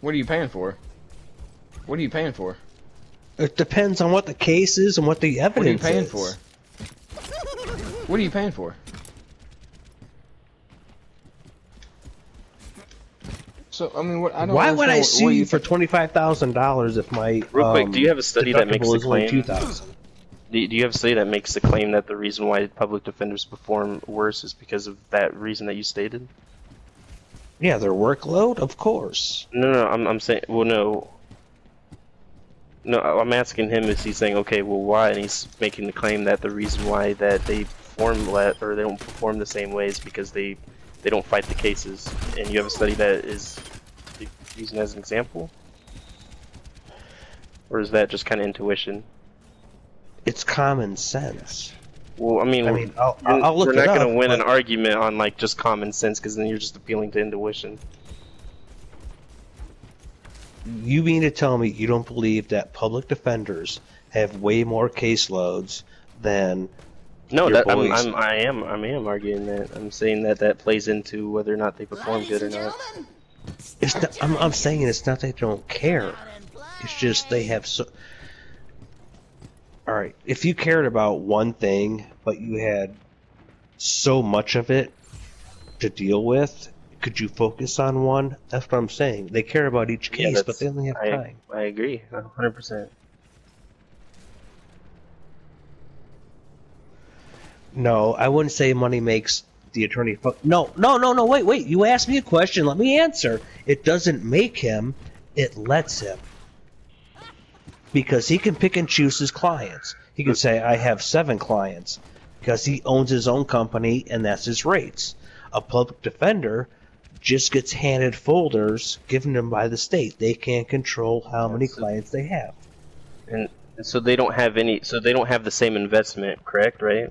What are you paying for? What are you paying for? It depends on what the case is and what the evidence is. What are you paying for? What are you paying for? So I mean, what I don't. Why would I sue you for $25,000 if my real quick? Do you have a study that makes the claim? $2,000. Do you have a study that makes the claim that the reason why public defenders perform worse is because of that reason that you stated? Yeah, their workload, of course. No, I'm saying, well, no. No, I'm asking him, is he saying, okay, well, why? And he's making the claim that the reason why that they or they don't perform the same way is because they don't fight the cases. And you have a study that is using as an example? Or is that just kind of intuition? It's common sense. Well, I mean I'll look we're not it up, going to win but an argument on like just common sense, because then you're just appealing to intuition. You mean to tell me you don't believe that public defenders have way more caseloads than No, your that boys? I am arguing that. I'm saying that that plays into whether or not they perform good or not. It's not, I'm saying it's not that they don't care. It's just they have so. All right, if you cared about one thing, but you had so much of it to deal with, could you focus on one? That's what I'm saying. They care about each case, but they only have time. I agree, 100%. No, I wouldn't say money makes the attorney. No, wait. You asked me a question. Let me answer. It doesn't make him. It lets him. Because he can pick and choose his clients. He can say, I have 7 clients. Because he owns his own company, and that's his rates. A public defender just gets handed folders given them by the state. They can't control how many clients they have. And so they don't have any. So they don't have the same investment, correct? Right?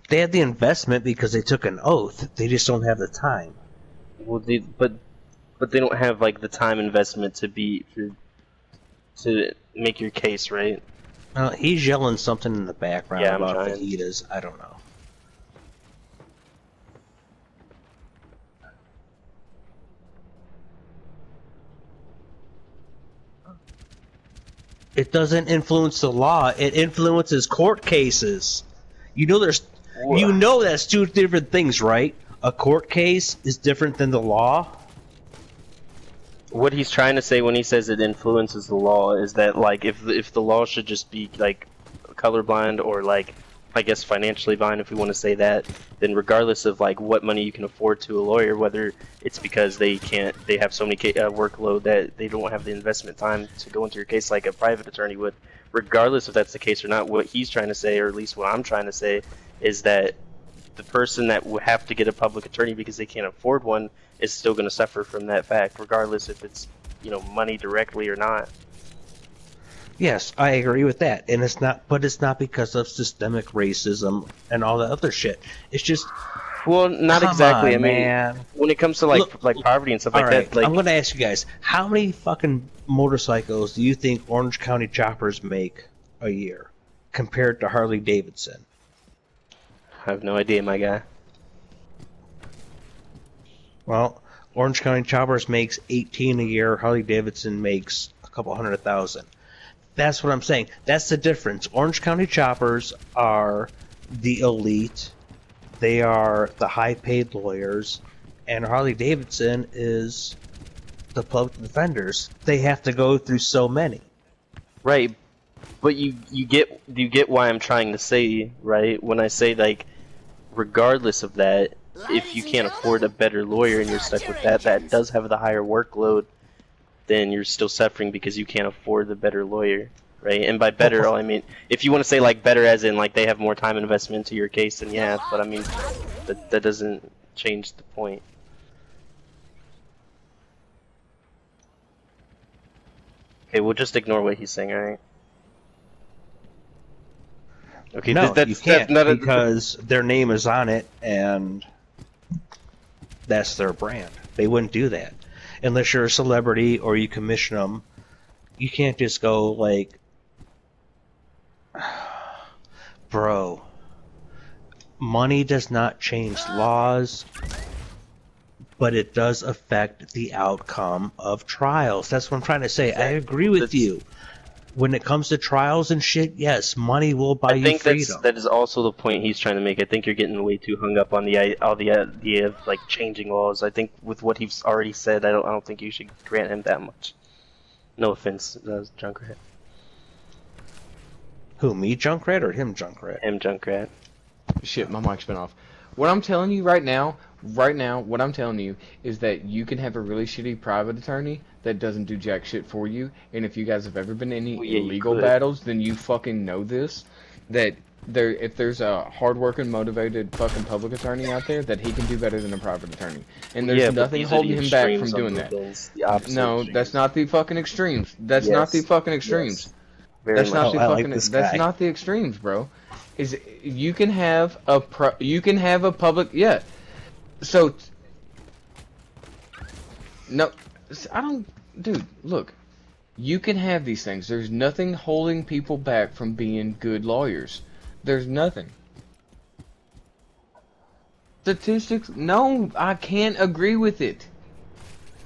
They have the investment because they took an oath. They just don't have the time. Well, but they don't have like the time investment to make your case, right? He's yelling something in the background about trying. fajitas. I don't know. It doesn't influence the law. It influences court cases. You know that's 2 different things, right? A court case is different than the law. What he's trying to say when he says it influences the law is that like if the law should just be like colorblind or like, I guess financially blind, if we want to say that, then regardless of like what money you can afford to a lawyer, whether it's because they have so many workload that they don't have the investment time to go into your case like a private attorney would, regardless if that's the case or not, what he's trying to say, or at least what I'm trying to say, is that the person that will have to get a public attorney because they can't afford one is still going to suffer from that fact, regardless if it's, you know, money directly or not. Yes, I agree with that, and it's not because of systemic racism and all that other shit. It's just, well, not come exactly. on, I mean, man. When it comes to like poverty and stuff like Alright, that, like I'm gonna ask you guys, how many fucking motorcycles do you think Orange County choppers make a year compared to Harley Davidson? I have no idea, my guy. Well, Orange County choppers makes 18 a year. Harley Davidson makes a couple 100,000. That's what I'm saying. That's the difference. Orange County choppers are the elite. They are the high-paid lawyers, and Harley Davidson is the public defenders. They have to go through so many. Right, but you get why I'm trying to say, right? When I say like, regardless of that, if you can't afford a better lawyer and you're stuck with that does have the higher workload, then you're still suffering because you can't afford the better lawyer, right? And by better, I mean, if you want to say like better as in like they have more time investment into your case, then yeah, but I mean, that doesn't change the point. Okay, we'll just ignore what he's saying, alright? Okay, No, that's, you can't, that's not because their name is on it, and that's their brand. They wouldn't do that. Unless you're a celebrity or you commission them, you can't just go like, bro, money does not change laws, but it does affect the outcome of trials. That's what I'm trying to say. I agree with you. When it comes to trials and shit, yes, money will buy you freedom. That is also the point he's trying to make. I think you're getting way too hung up on the idea of like changing laws. I think with what he's already said, I don't think you should grant him that much. No offense, Junkrat. Who, me, Junkrat, or him, Junkrat? Him, Junkrat. Shit, my mic's been off. What I'm telling you right now, what I'm telling you is that you can have a really shitty private attorney that doesn't do jack shit for you, and if you guys have ever been in any legal battles, then you fucking know this, that if there's a hardworking, motivated fucking public attorney out there, that he can do better than a private attorney. And there's nothing holding him back from doing that. No, that's not the fucking extremes. That's not the fucking extremes. That's not the fucking. That's not the extremes, bro. Is you can have a public So no, I don't, dude. Look, you can have these things. There's nothing holding people back from being good lawyers. There's nothing. Statistics? No, I can't agree with it.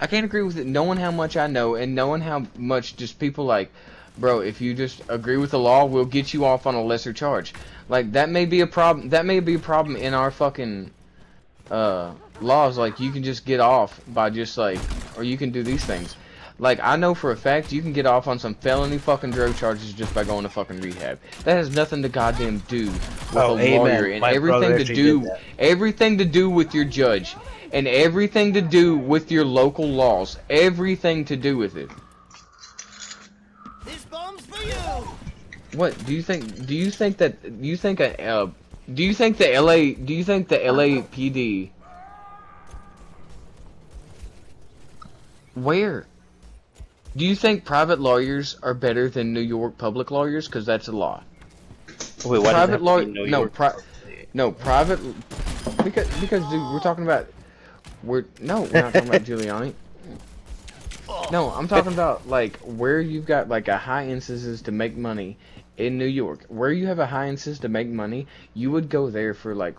I can't agree with it. Knowing how much I know and knowing how much just people like, bro, if you just agree with the law, we'll get you off on a lesser charge. Like, that may be a problem. That may be a problem in our fucking laws. Like, you can just get off by just like, or you can do these things. Like, I know for a fact you can get off on some felony fucking drug charges just by going to fucking rehab. That has nothing to goddamn do with a lawyer and everything to do with your judge and everything to do with your local laws. Everything to do with it. What do you think? Do you think the LAPD? Where? Do you think private lawyers are better than New York public lawyers? Because that's a law. Wait, why private lawyer? New Private. Because dude, we're talking about. We're not talking about Giuliani. No, I'm talking about like where you've got like a high instances to make money in New York. Where you have a high instance to make money, you would go there for like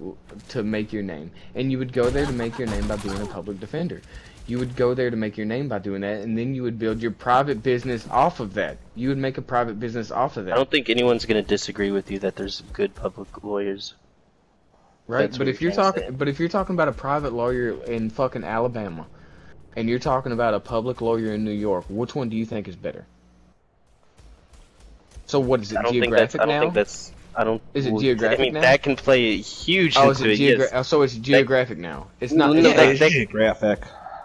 to make your name, and you would go there to make your name by being a public defender. You would go there to make your name by doing that, and then you would build your private business off of that. You would make a private business off of that. I don't think anyone's gonna disagree with you that there's good public lawyers. Right, but if you're talking about a private lawyer in fucking Alabama, and you're talking about a public lawyer in New York, which one do you think is better? So what is it? I don't think Geographic that's. I now? don't think that's. I don't. Is it well, geographic I mean, now? that can play huge Oh, is into it it. Yes. so it's geographic now. It's not. No, It's that- not that- geographic.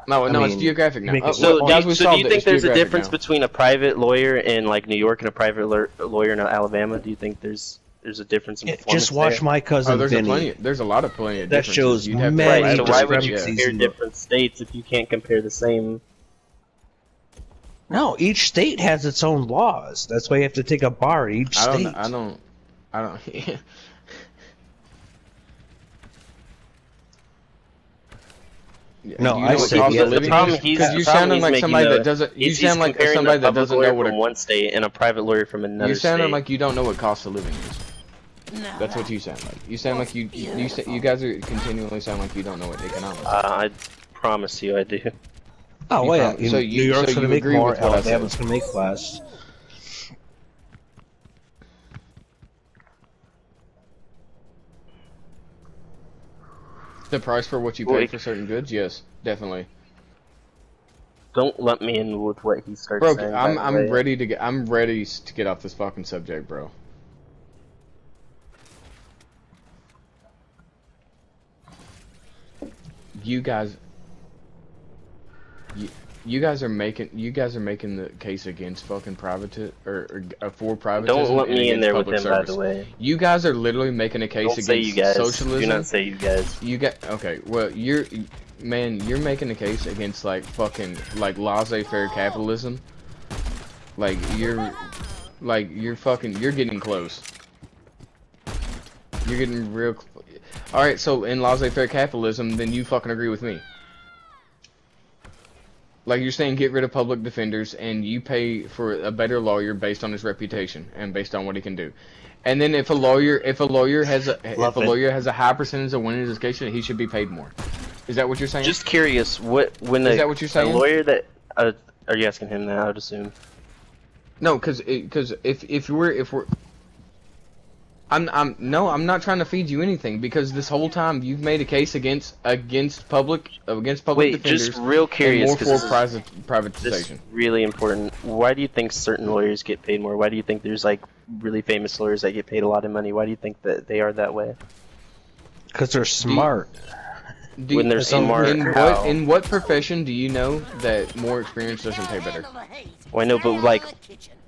no, I it's mean, geographic now. make it So, guys, do we you, so solved do you it. think It's there's a geographic difference now. between a private lawyer in like New York and a private lawyer in Alabama? Do you think there's a difference in performance? Just watch there? my cousin there's Vinny. there's a lot of plenty of That differences. shows You'd have to- many Right. So why would you discrepancies compare in the- different states if you can't compare the same? No, each state has its own laws. That's why you have to take a bar at each state. I don't. No, Do you I know what said cost yeah, of the living problem is? he's- Because you the problem sounded he's like making, somebody though, that doesn't. You he's sound like comparing somebody a that public doesn't lawyer know what from a. one state and a private lawyer from another You sounded state. like you don't know what cost of living is. That's what you sound like. You sound like you guys are continually sound like you don't know what economics is. I promise you, I do. Oh, You well, prob- yeah. so New you- York's so going to you make agree more, with what I said. Alabama's going to make less. The price for what you pay for certain goods, yes, definitely. Don't let me in with what he starts Bro, saying. I'm ready to get off this fucking subject, bro. You guys are making the case against fucking private or for privatism. Don't let and me in against there with public him, by service. the way. You guys are literally making a case Don't say against you guys. socialism. Do not say you guys. Okay. Well, you're making a case against like fucking like laissez-faire capitalism. Like you're getting close. You're getting real. All right, so in laissez-faire capitalism, then you fucking agree with me. Like you're saying, get rid of public defenders, and you pay for a better lawyer based on his reputation and based on what he can do. And then if a lawyer has a high percentage of winning his case, he should be paid more. Is that what you're saying? Just curious, is that what you're saying? A lawyer that are you asking him that? I would assume. No, because if we're I'm not trying to feed you anything, because this whole time you've made a case against public Wait, defenders. just real curious, and more for privatization. This is really important. Why do you think certain lawyers get paid more? Why do you think there's like really famous lawyers that get paid a lot of money? Why do you think that they are that way? Because they're smart. When they're smart, in what profession do you know that more experience doesn't pay better? Well, I know, but like,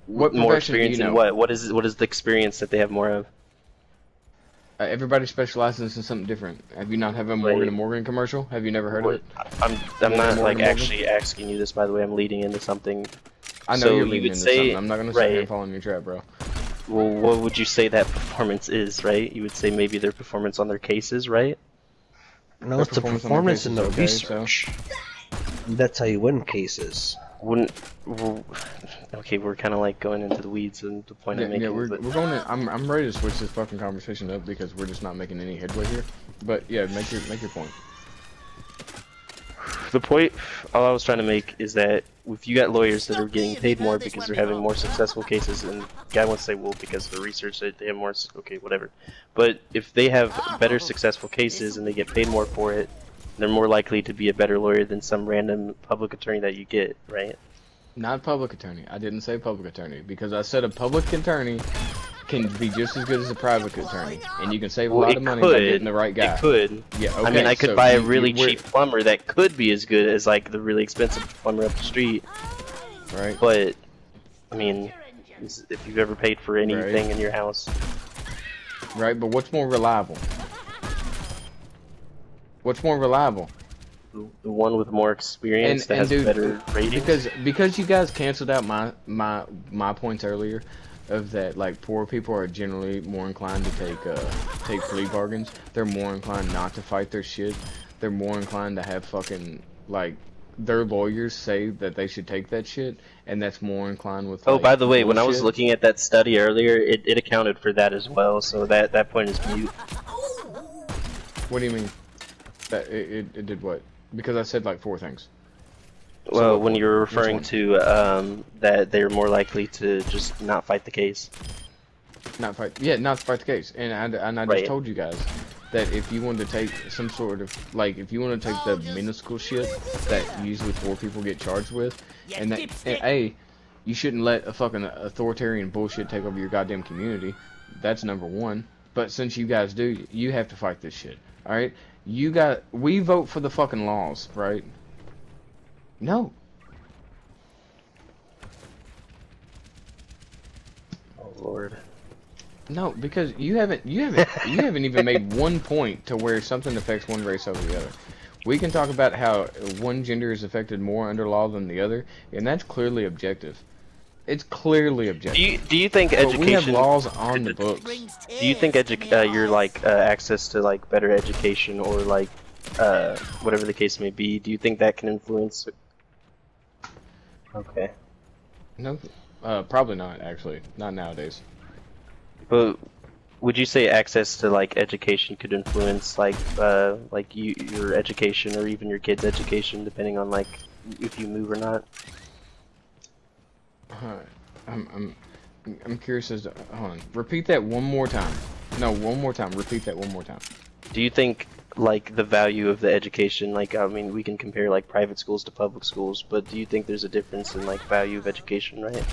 What more profession do you experience in know? what? What is the experience that they have more of? Everybody specializes in something different. Have you not have a Morgan & Morgan commercial? Have you never heard of it? I'm not Morgan like Morgan? actually asking you this, by the way. I'm leading into something. I know So you're you leading would into say- something. I'm not gonna sit here right. and fall in your trap, bro. Well, what would you say that performance is, right? You would say maybe their performance on their cases, right? No, Their it's the performance in the cases, okay, research. That's how you win cases. Okay, we're kind of like going into the weeds, and the point I'm making. Yeah, we're but- going. I'm ready to switch this fucking conversation up because we're just not making any headway here. But yeah, make your point. The point, all I was trying to make is that if you got lawyers that are getting paid more because they're having more successful cases, and guy wants to say, well, because of the research they have more, okay, whatever. But if they have better successful cases and they get paid more for it, they're more likely to be a better lawyer than some random public attorney that you get, right? Not public attorney. I didn't say public attorney because I said a public attorney can be just as good as a private attorney, and you can save a lot of money by getting the right guy. It could. Yeah. Okay. I mean, I could so buy a you- really we're- cheap plumber that could be as good as like the really expensive plumber up the street. Right. But I mean, if you've ever paid for anything in your house, Right. But what's more reliable? What's more reliable? the one with more experience that has dude, better ratings. Because you guys canceled out my points earlier, of that like poor people are generally more inclined to take plea bargains. They're more inclined not to fight their shit. They're more inclined to have fucking like their lawyers say that they should take that shit, and that's more inclined with. Oh, like, by the way, when I was bullshit. looking at that study earlier, it accounted for that as well. So that point is mute. What do you mean? That it did what? Because I said like 4 things. Well, So, when you were which referring one? to that they're more likely to just not fight the case. Not fight the case. And I Right. just told you guys that if you wanted to take some sort of like, if you want to take the minuscule shit that usually 4 people get charged with, and that You shouldn't let a fucking authoritarian bullshit take over your goddamn community. That's number one. But since you guys do, you have to fight this shit. Alright? We vote for the fucking laws, right? No. Oh Lord. No, because you haven't even made one point to where something affects one race over the other. We can talk about how one gender is affected more under law than the other, and that's clearly objective. It's clearly objective. Do you think education? But we have laws on the books. Do you think your like access to like better education or like whatever the case may be? Do you think that can influence? Okay. No, probably not actually. Not nowadays. But would you say access to like education could influence like your education or even your kids' education, depending on like if you move or not? I'm curious as to, hold on. Repeat that one more time. No, one more time. Repeat that one more time. Do you think like the value of the education, like I mean we can compare like private schools to public schools, but do you think there's a difference in like value of education, right?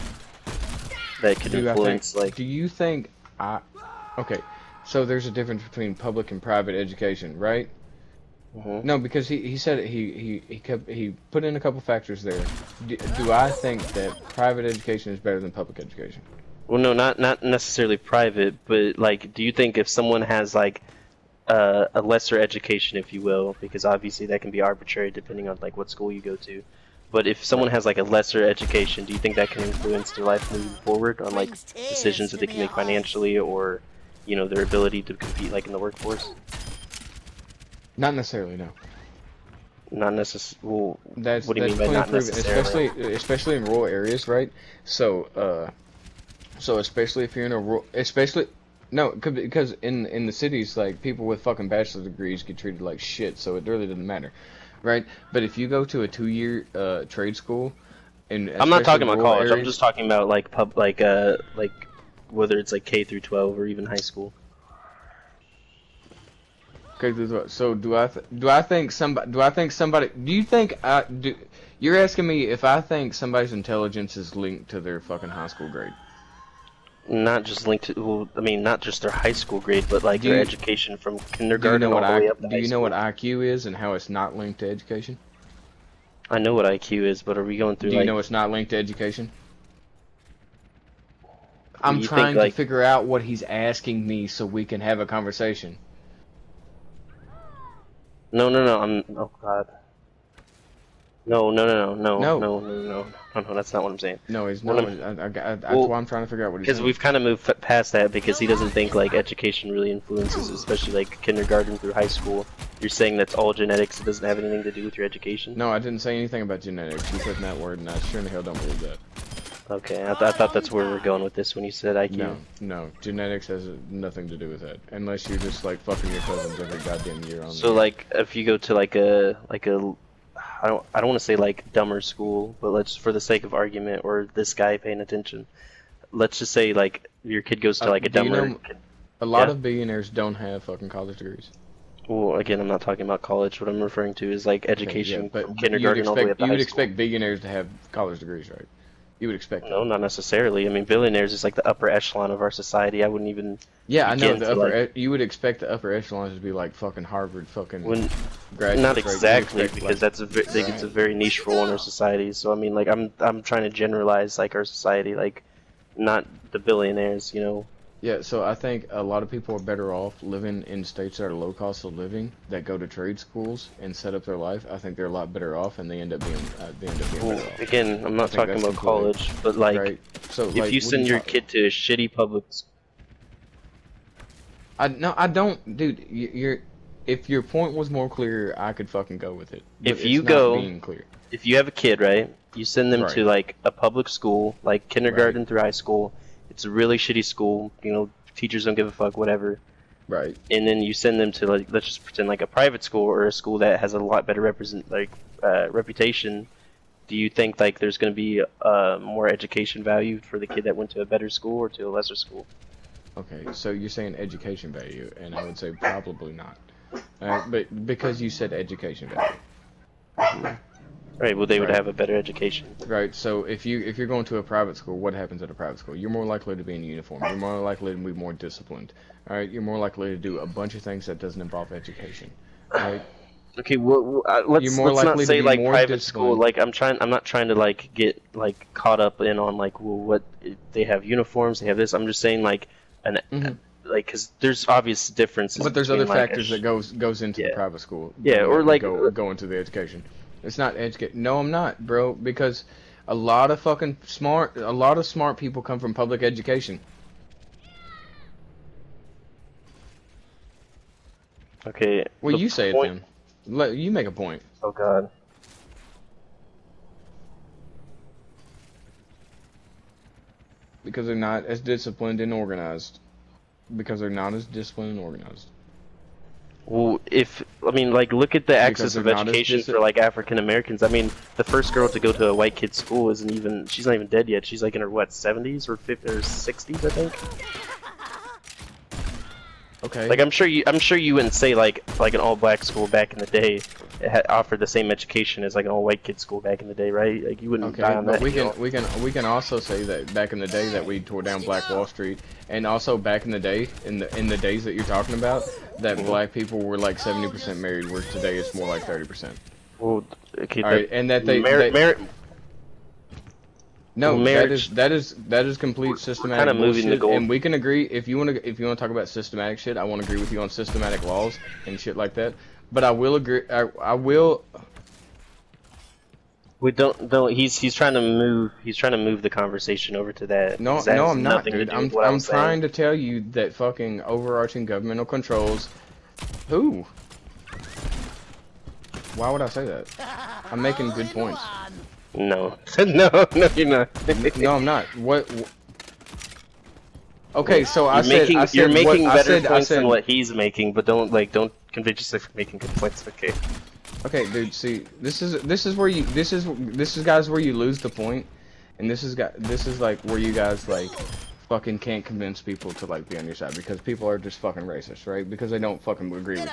That could influence like. Do you think okay, so there's a difference between public and private education, right? No, because he said he put in a couple factors there. Do I think that private education is better than public education? Well, no, not necessarily private, but like, do you think if someone has like a lesser education, if you will, because obviously that can be arbitrary depending on like what school you go to, but if someone has like a lesser education, do you think that can influence their life moving forward on like decisions that they can make financially or, you know, their ability to compete like in the workforce? Not necessarily, no. Not necessarily. Well, that's what do you mean by not necessarily? Especially in rural areas, right? So, especially if you're in a rural, because in the cities, like people with fucking bachelor's degrees get treated like shit, so it really doesn't matter, right? But if you go to a 2-year trade school, and I'm not talking about college. Areas, I'm just talking about like like whether it's like K through 12 or even high school. So do I think somebody? Do you think you're asking me if I think somebody's intelligence is linked to their fucking high school grade? Not just linked to. Well, I mean, not just their high school grade, but like their education from kindergarten all the way up to high school. Do you know what IQ is and how it's not linked to education? I know what IQ is, but are we going through? Do you know it's not linked to education? I'm trying to figure out what he's asking me so we can have a conversation. No, oh God. No, that's not what I'm saying. No, he's not. That's why I'm trying to figure out what he's saying. Because we've kind of moved past that because he doesn't think like education really influences, especially like kindergarten through high school. You're saying that's all genetics, it doesn't have anything to do with your education? No, I didn't say anything about genetics. You put in that word, and I sure in the hell don't believe that. Okay, I thought that's where we're going with this when you said IQ. No, genetics has nothing to do with that. Unless you're just like fucking your cousins every goddamn year on. So like, if you go to like a I don't want to say like dumber school, but let's, for the sake of argument, or this guy paying attention, let's just say like your kid goes to like a dumber. A lot of billionaires don't have fucking college degrees. Well, again, I'm not talking about college. What I'm referring to is like education from kindergarten all the way up to high school. You would expect billionaires to have college degrees, right? You would expect that. No, not necessarily. I mean, billionaires is like the upper echelon of our society. I wouldn't even. Yeah, I know the upper. You would expect the upper echelons to be like fucking Harvard, fucking. Graduates, not exactly, right? Because that's a it's a very niche role in our society. So I mean, like I'm trying to generalize like our society, like not the billionaires, you know. Yeah, so I think a lot of people are better off living in states that are low cost of living, that go to trade schools and set up their life. I think they're a lot better off, and they end up being better off. Again, I'm not talking about college, but like, right? So, if like, you send your kid to a shitty public school. I don't, dude. If your point was more clear, I could fucking go with it. If you if you have a kid, right, you send them to like a public school, like kindergarten through high school. It's a really shitty school, you know, teachers don't give a fuck, whatever. Right. And then you send them to, like, let's just pretend like a private school or a school that has a lot better reputation. Do you think, like, there's going to be more education value for the kid that went to a better school or to a lesser school? Okay, so you're saying education value, and I would say probably not. But because you said education value. Right. Well, they would have a better education. Right. So if you're going to a private school, what happens at a private school? You're more likely to be in uniform. You're more likely to be more disciplined. All right. You're more likely to do a bunch of things that doesn't involve education. Right. Okay, well, let's not say like private school. disciplined. Like I'm not trying to like get like caught up in on like well what they have uniforms, they have this. I'm just saying like like because there's obvious differences. But there's between, other like, factors that goes into the private school. Yeah, or like go into the education. It's not educate. No, I'm not, bro. Because a lot of smart people come from public education. Okay. Well, you say it then. You make a point. Oh God. Because they're not as disciplined and organized. Because they're not as disciplined and organized. Well, like, look at the access of education for, like, African Americans. I mean, the first girl to go to a white kid's school she's not even dead yet. She's, like, in her, 70s or 50s or 60s, I think? Okay. Like, I'm sure you wouldn't say, like an all-black school back in the day offered the same education as, like, an all-white kid school back in the day, right? Like, you wouldn't die on that. We can also say that back in the day that we tore down Black Wall Street, and also back in the day, in the days that you're talking about, that black people were like 70% married, where today it's more like 30%. Well, okay. All right, and that they no, marriage, that is complete systematic kind of moving bullshit, the goal. and we can agree if you want to talk about systematic shit. I want to agree with you on systematic laws and shit like that. But I will agree. I will. We don't. No, he's trying to move. He's trying to move the conversation over to that. No, that I'm not, to dude. do I'm with what I was trying saying. to tell you that fucking overarching governmental controls. Who? Why would I say that? I'm making good points. No, no, you're not. No, I'm not. What? Okay, so you're making better points than what he's making, but don't convince yourself for making good points. Okay. Okay, dude. See, this is guys where you lose the point, and this is like where you guys like fucking can't convince people to like be on your side because people are just fucking racist, right? Because they don't fucking agree with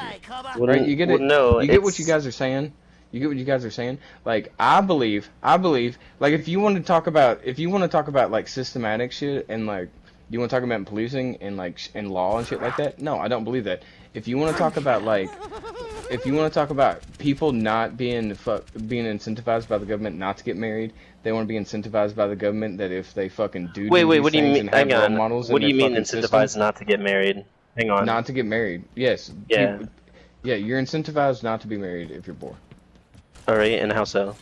you. Right? You get it? No, you get what you guys are saying. You get what you guys are saying? Like, I believe, like, if you want to talk about, like, systematic shit, and, like, you want to talk about policing, and, like, and law and shit like that, no, I don't believe that. If you want to talk about, like, people not being incentivized by the government not to get married, they want to be incentivized by the government that if they fucking do Wait, these what do you things mean? and have Hang role on. models What do in you their mean fucking incentivized system, not to get married? Hang on. not to get married, yes. Yeah. Yeah, you're incentivized not to be married if you're poor. Alright, and how so?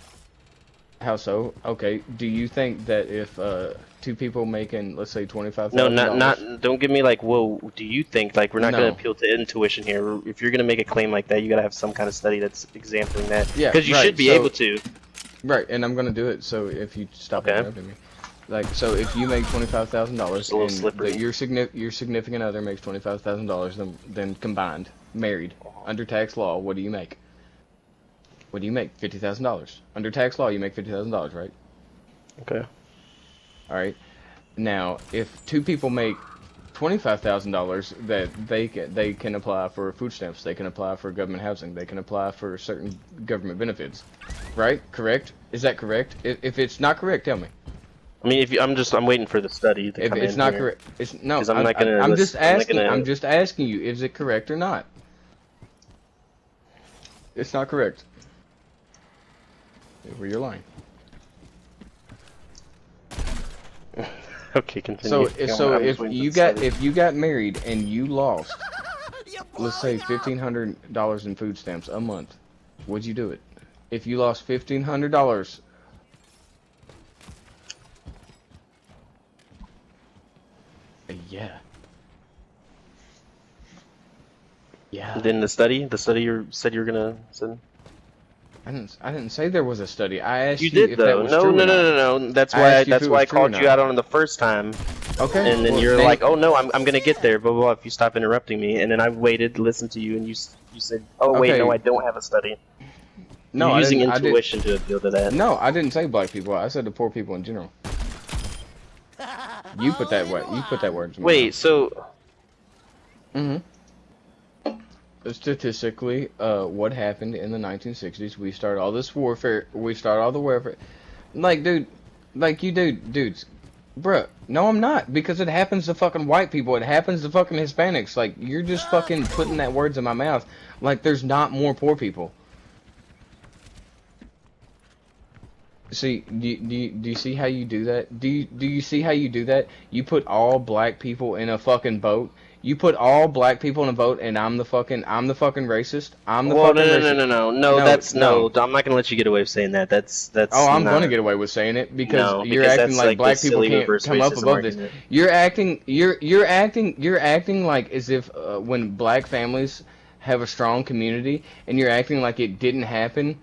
How so? Okay. Do you think that if two people making, let's say, $25,000? No, not. Don't give me like, whoa. Do you think like we're not going to appeal to intuition here? If you're going to make a claim like that, you got to have some kind of study that's examining that. Yeah, because you should be able to. Right, and I'm going to do it. So if you stop interrupting me, like, so if you make $25,000 and your significant other makes $25,000, then combined, married, under tax law, what do you make? What do you make? $50,000. Under tax law, you make $50,000, right? Okay. All right. Now, if two people make $25,000, that they can apply for food stamps, they can apply for government housing, they can apply for certain government benefits, right? Correct? Is that correct? If it's not correct, tell me. I mean, I'm waiting for the study to come in. If it's not correct, I'm just asking you, is it correct or not? It's not correct. Well, you're lying. Okay, continue. So if you got married and you lost, let's say $1,500 in food stamps a month, would you do it? If you lost $1,500, yeah. Then the study you said you were gonna send. I didn't say there was a study. I asked you did if though. that was true or not. No. That's why I called you out on it the first time. Okay. And then you're like, oh no, I'm gonna get there. Blah blah. If you stop interrupting me, and then I waited, listened to you, and you said, oh wait, no, I don't have a study. No, you're using I intuition to appeal to that. No, I didn't say black people. I said the poor people in general. You put that word. You put that word. Wait, so. statistically, what happened in the 1960s? We started all this warfare. We started all the warfare. Like, dude, dudes, bruh. No, I'm not, because it happens to fucking white people. It happens to fucking Hispanics. Like, you're just fucking putting that words in my mouth. Like, there's not more poor people. See, do you see how you do that? Do you see how you do that? You put all black people in a fucking boat. You put all black people in a boat, and I'm the fucking racist. I'm the fucking racist. No, that's no. I'm not gonna let you get away with saying that. That's. Oh, I'm not... gonna get away with saying it because no, you're because acting like black people can't come up above argument. this. You're acting like as if when black families have a strong community, and you're acting like it didn't happen.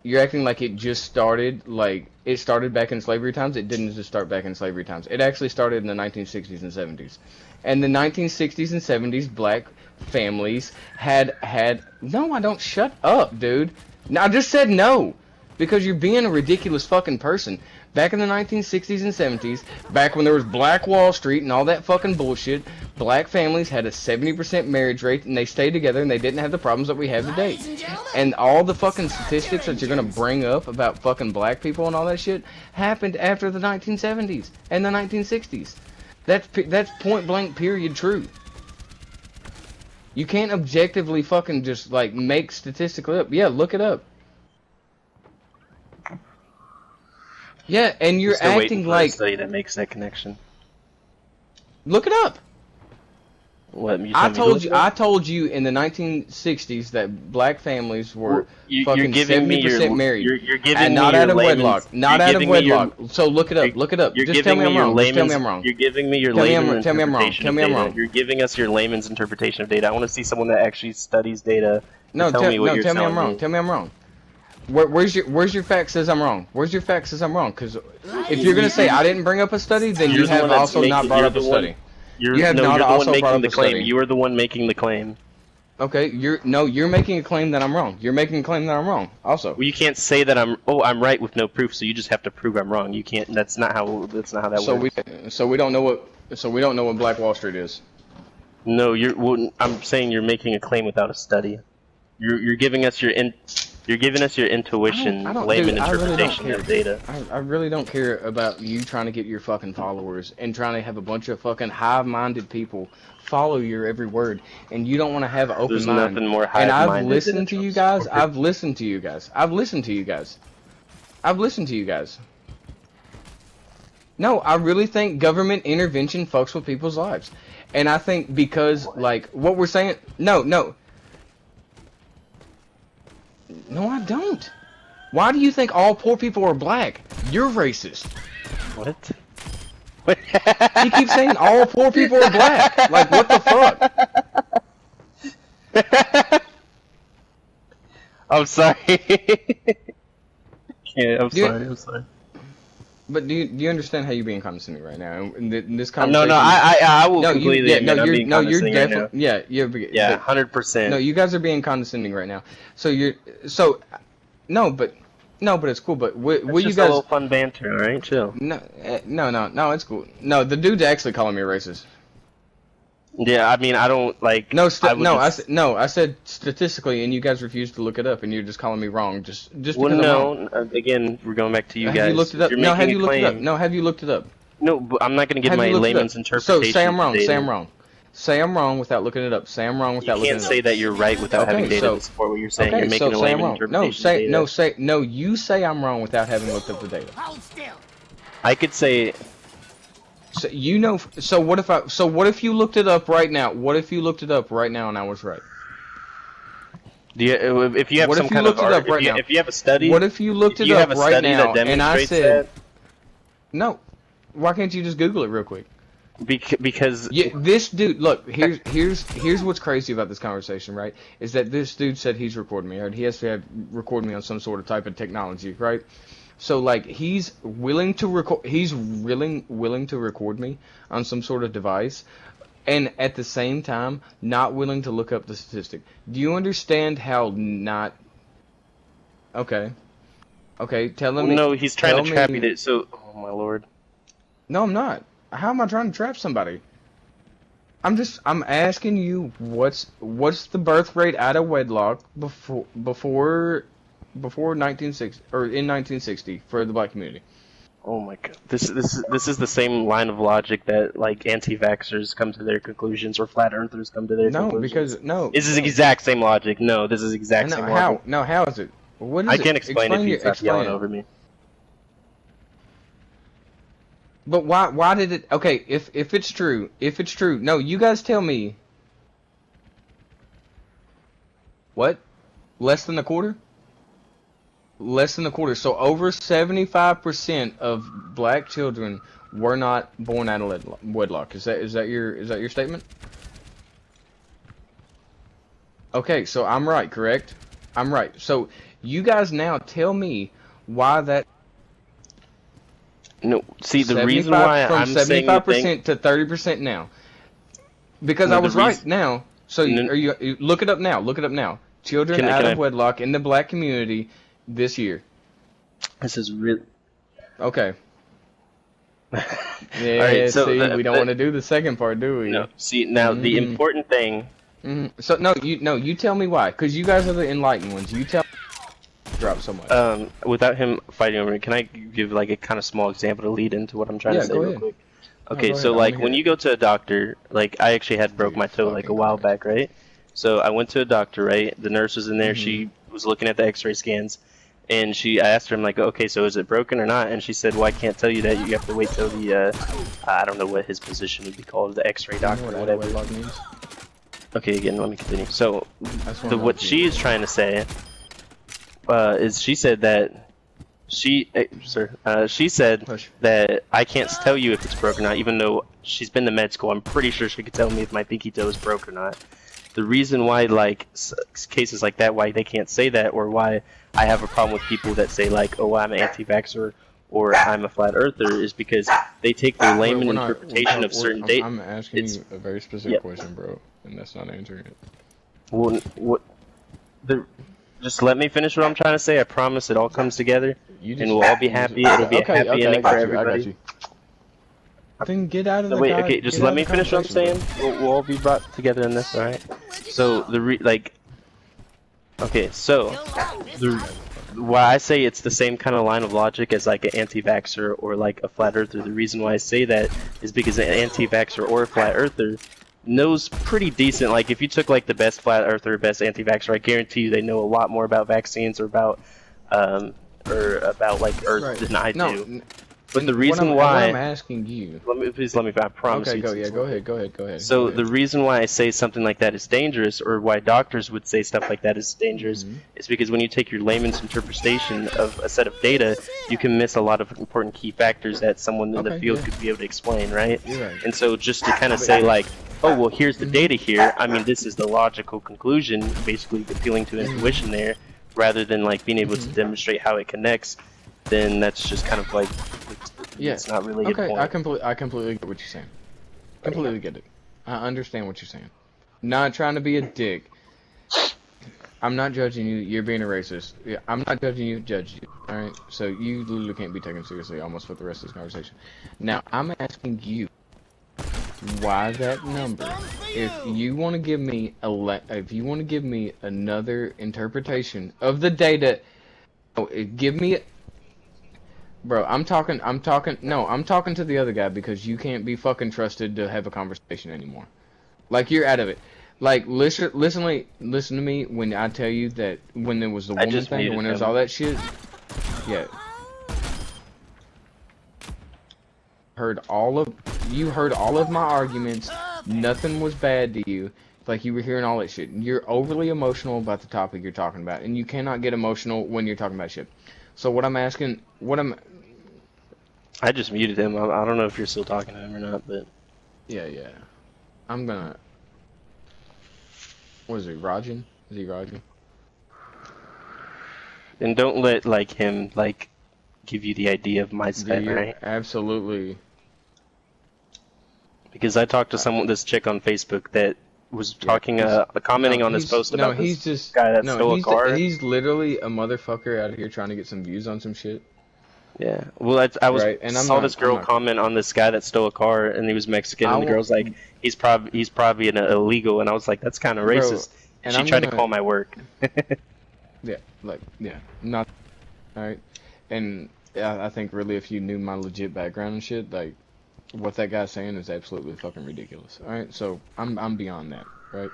You're acting like it just started, like, it started back in slavery times. It didn't just start back in slavery times. It actually started in the 1960s and 70s. And the 1960s and 70s, black families had... No, I don't. Shut up, dude. No, I just said no. Because you're being a ridiculous fucking person. Back in the 1960s and 70s, back when there was Black Wall Street and all that fucking bullshit, black families had a 70% marriage rate, and they stayed together, and they didn't have the problems that we have today. And all the fucking statistics that you're gonna bring up about fucking black people and all that shit happened after the 1970s and the 1960s. That's point blank period true. You can't objectively fucking just like make statistically up. Yeah, look it up. Yeah, and you're acting like a study that makes that connection. Look it up. What I told you in the 1960s that black families were fucking 70% married. You're giving and not me out your of wedlock. Not out of wedlock. So look it up. Look it up. Just tell me I'm wrong. Just tell me I'm wrong. You're giving me your layman's interpretation of data. You're giving us your layman's interpretation of data. I want to see someone that actually studies data. Tell me I'm wrong. Tell me I'm wrong. Where's your fact says I'm wrong? Where's your fact says I'm wrong? Because if you're gonna say I didn't bring up a study, then you have also not brought up a study. You have not also brought up a study. You are the one making the claim. Okay, you're making a claim that I'm wrong. You're making a claim that I'm wrong. Also, well, you can't say that I'm right with no proof. So you just have to prove I'm wrong. You can't. That's not how that works. So we don't know what Black Wall Street is. No, I'm saying you're making a claim without a study. You're giving us your intuition, layman interpretation of data. I really don't care about you trying to get your fucking followers and trying to have a bunch of fucking hive-minded people follow your every word, and you don't want to have an open mind. There's nothing more and hive-minded I've listened to you guys. I've listened to you guys. No, I really think government intervention fucks with people's lives, and I think because like what we're saying. No, I don't. Why do you think all poor people are black? You're racist. What? You keep saying all poor people are black. Like, what the fuck? I'm sorry. I'm sorry. But do you understand how you're being condescending right now? In this conversation, no, I will completely admit I'm being condescending right now. Yeah, 100%. No, you guys are being condescending right now. No, but it's cool. But will you guys? A little fun banter, all right? Chill. No, it's cool. No, the dude's actually calling me racist. Yeah, I mean, I don't like. I said statistically, and you guys refused to look it up, and you're just calling me wrong. Just because I'm wrong. Again, we're going back to you guys. Have you looked it up? No, have you looked it up? No, have you looked it up? No, but I'm not going to give my layman's interpretation. So say I'm wrong. Say I'm wrong. Say I'm wrong without looking it up. Say I'm wrong without looking it up. You can't say that you're right without having data to support what you're saying. You're making a layman's interpretation. You say I'm wrong without having looked up the data. I could say. So So what if you looked it up right now? What if you looked it up right now and I was right? If you have some kind of if you have a study. What if you looked it up right now and I said, no? Why can't you just Google it real quick? Because this dude, look, here's what's crazy about this conversation, right? Is that this dude said he's recording me, right? He has to record me on some sort of type of technology, right? So like he's willing to record me on some sort of device, and at the same time not willing to look up the statistic. Do you understand how not? Okay, telling me. No, he's trying to trap you. So, oh my lord. No, I'm not. How am I trying to trap somebody? I'm asking you what's the birth rate out of wedlock before 1960 or in 1960 for the black community? Oh my god, this is the same line of logic that like anti-vaxxers come to their conclusions or flat earthers come to their conclusions. This is the exact same logic. No, this is exact same logic. How is it? What is I it? can't explain if you stop yelling over me. But why did it? Okay, if it's true, no, you guys tell me. What? Less than a quarter? Less than a quarter. So over 75% of black children were not born out of wedlock. Is that your statement? Okay, so I'm right, correct? I'm right. So you guys now tell me why that. No, see the reason why from I'm saying 75% to 30% now. Because No, I the was right reason- now. So you look it up now. Look it up now. Children Can out I- of wedlock in the black community this year. This is real. Okay. Yeah, Alright, so see, the- we don't the- want to do the second part, do we? No, see now the important thing. So you tell me why, because you guys are the enlightened ones. You tell. Drop so much. Without him fighting over me, can I give like a kind of small example to lead into what I'm trying to say go real ahead. quick? No, Okay, go so ahead, I like wanna when hear you go to a doctor, like I actually had broke my toe like a while back, right? So I went to a doctor, right? The nurse was in there. She was looking at the X-ray scans, and I asked her, I'm like, okay, so is it broken or not? And she said, well, I can't tell you that. You have to wait till the I don't know what his position would be called, the X-ray doctor or whatever. Okay, again, let me continue. So what she is trying to say is she said that she said that I can't tell you if it's broken or not, even though she's been to med school. I'm pretty sure she could tell me if my pinky toe is broke or not. The reason why like cases like that, why they can't say that, or why I have a problem with people that say like, oh, I'm an anti-vaxxer or I'm a flat earther, is because they take their layman interpretation of certain data. I'm asking you a very specific question, bro, and that's not answering it. Well, just let me finish what I'm trying to say. I promise it all comes together, and we'll all be happy. It'll be a happy ending for everybody. Then get out of No, the wait, okay, just let me finish what I'm saying. We'll all be brought together in this, alright? So, okay, so, why I say it's the same kind of line of logic as like an anti-vaxxer or like a flat earther, the reason why I say that is because an anti-vaxxer or a flat earther knows pretty decent. Like if you took like the best flat earther, best anti-vaxxer, I guarantee you they know a lot more about vaccines or about like Earth than I do. But the reason why what I'm asking you. Please let me. I promise you. Okay, go ahead. So the reason why I say something like that is dangerous, or why doctors would say stuff like that is dangerous, is because when you take your layman's interpretation of a set of data, you can miss a lot of important key factors that someone in the field could be able to explain, right? You're right. And so just to kind of say like, oh well, here's the data here. I mean, this is the logical conclusion, basically appealing to intuition there, rather than like being able to demonstrate how it connects. Then that's just kind of like, it's not really a point. I completely get what you're saying. Completely get it. I understand what you're saying. Not trying to be a dick. I'm not judging you. You're being a racist. Yeah, I'm not judging you. Judge you. All right. So you literally can't be taken seriously almost for the rest of this conversation. Now I'm asking you, why that number? If you want to give me another interpretation of the data, give me. Bro, I'm talking to the other guy because you can't be fucking trusted to have a conversation anymore. Like, you're out of it. Like, listen to me when I tell you that when there was the woman thing, when there was all that shit. Yeah. You heard all of my arguments. Nothing was bad to you. Like, you were hearing all that shit. You're overly emotional about the topic you're talking about, and you cannot get emotional when you're talking about shit. So what I'm asking, I just muted him. I don't know if you're still talking to him or not, but yeah. I'm gonna. What is he, Rajan? Is he Rajan? And don't let like him like give you the idea of my side, right? Absolutely. Because I talked to this chick on Facebook that was talking, commenting on this post about this guy that stole a car. He's literally a motherfucker out here trying to get some views on some shit. Yeah, well, I saw this girl comment on this guy that stole a car, and he was Mexican, and the girl's like, he's probably an illegal, and I was like, that's kind of Bro, racist. And and she I'm tried to gonna- call my work. Not. Alright. And I think really if you knew my legit background and shit, like, what that guy's saying is absolutely fucking ridiculous. Alright, so I'm beyond that, right?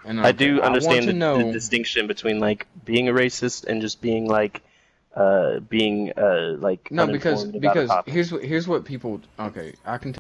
And I do I want understand to the know. distinction between like being a racist and just being like No, because uninformed about a topic. here's what people. Okay, I can.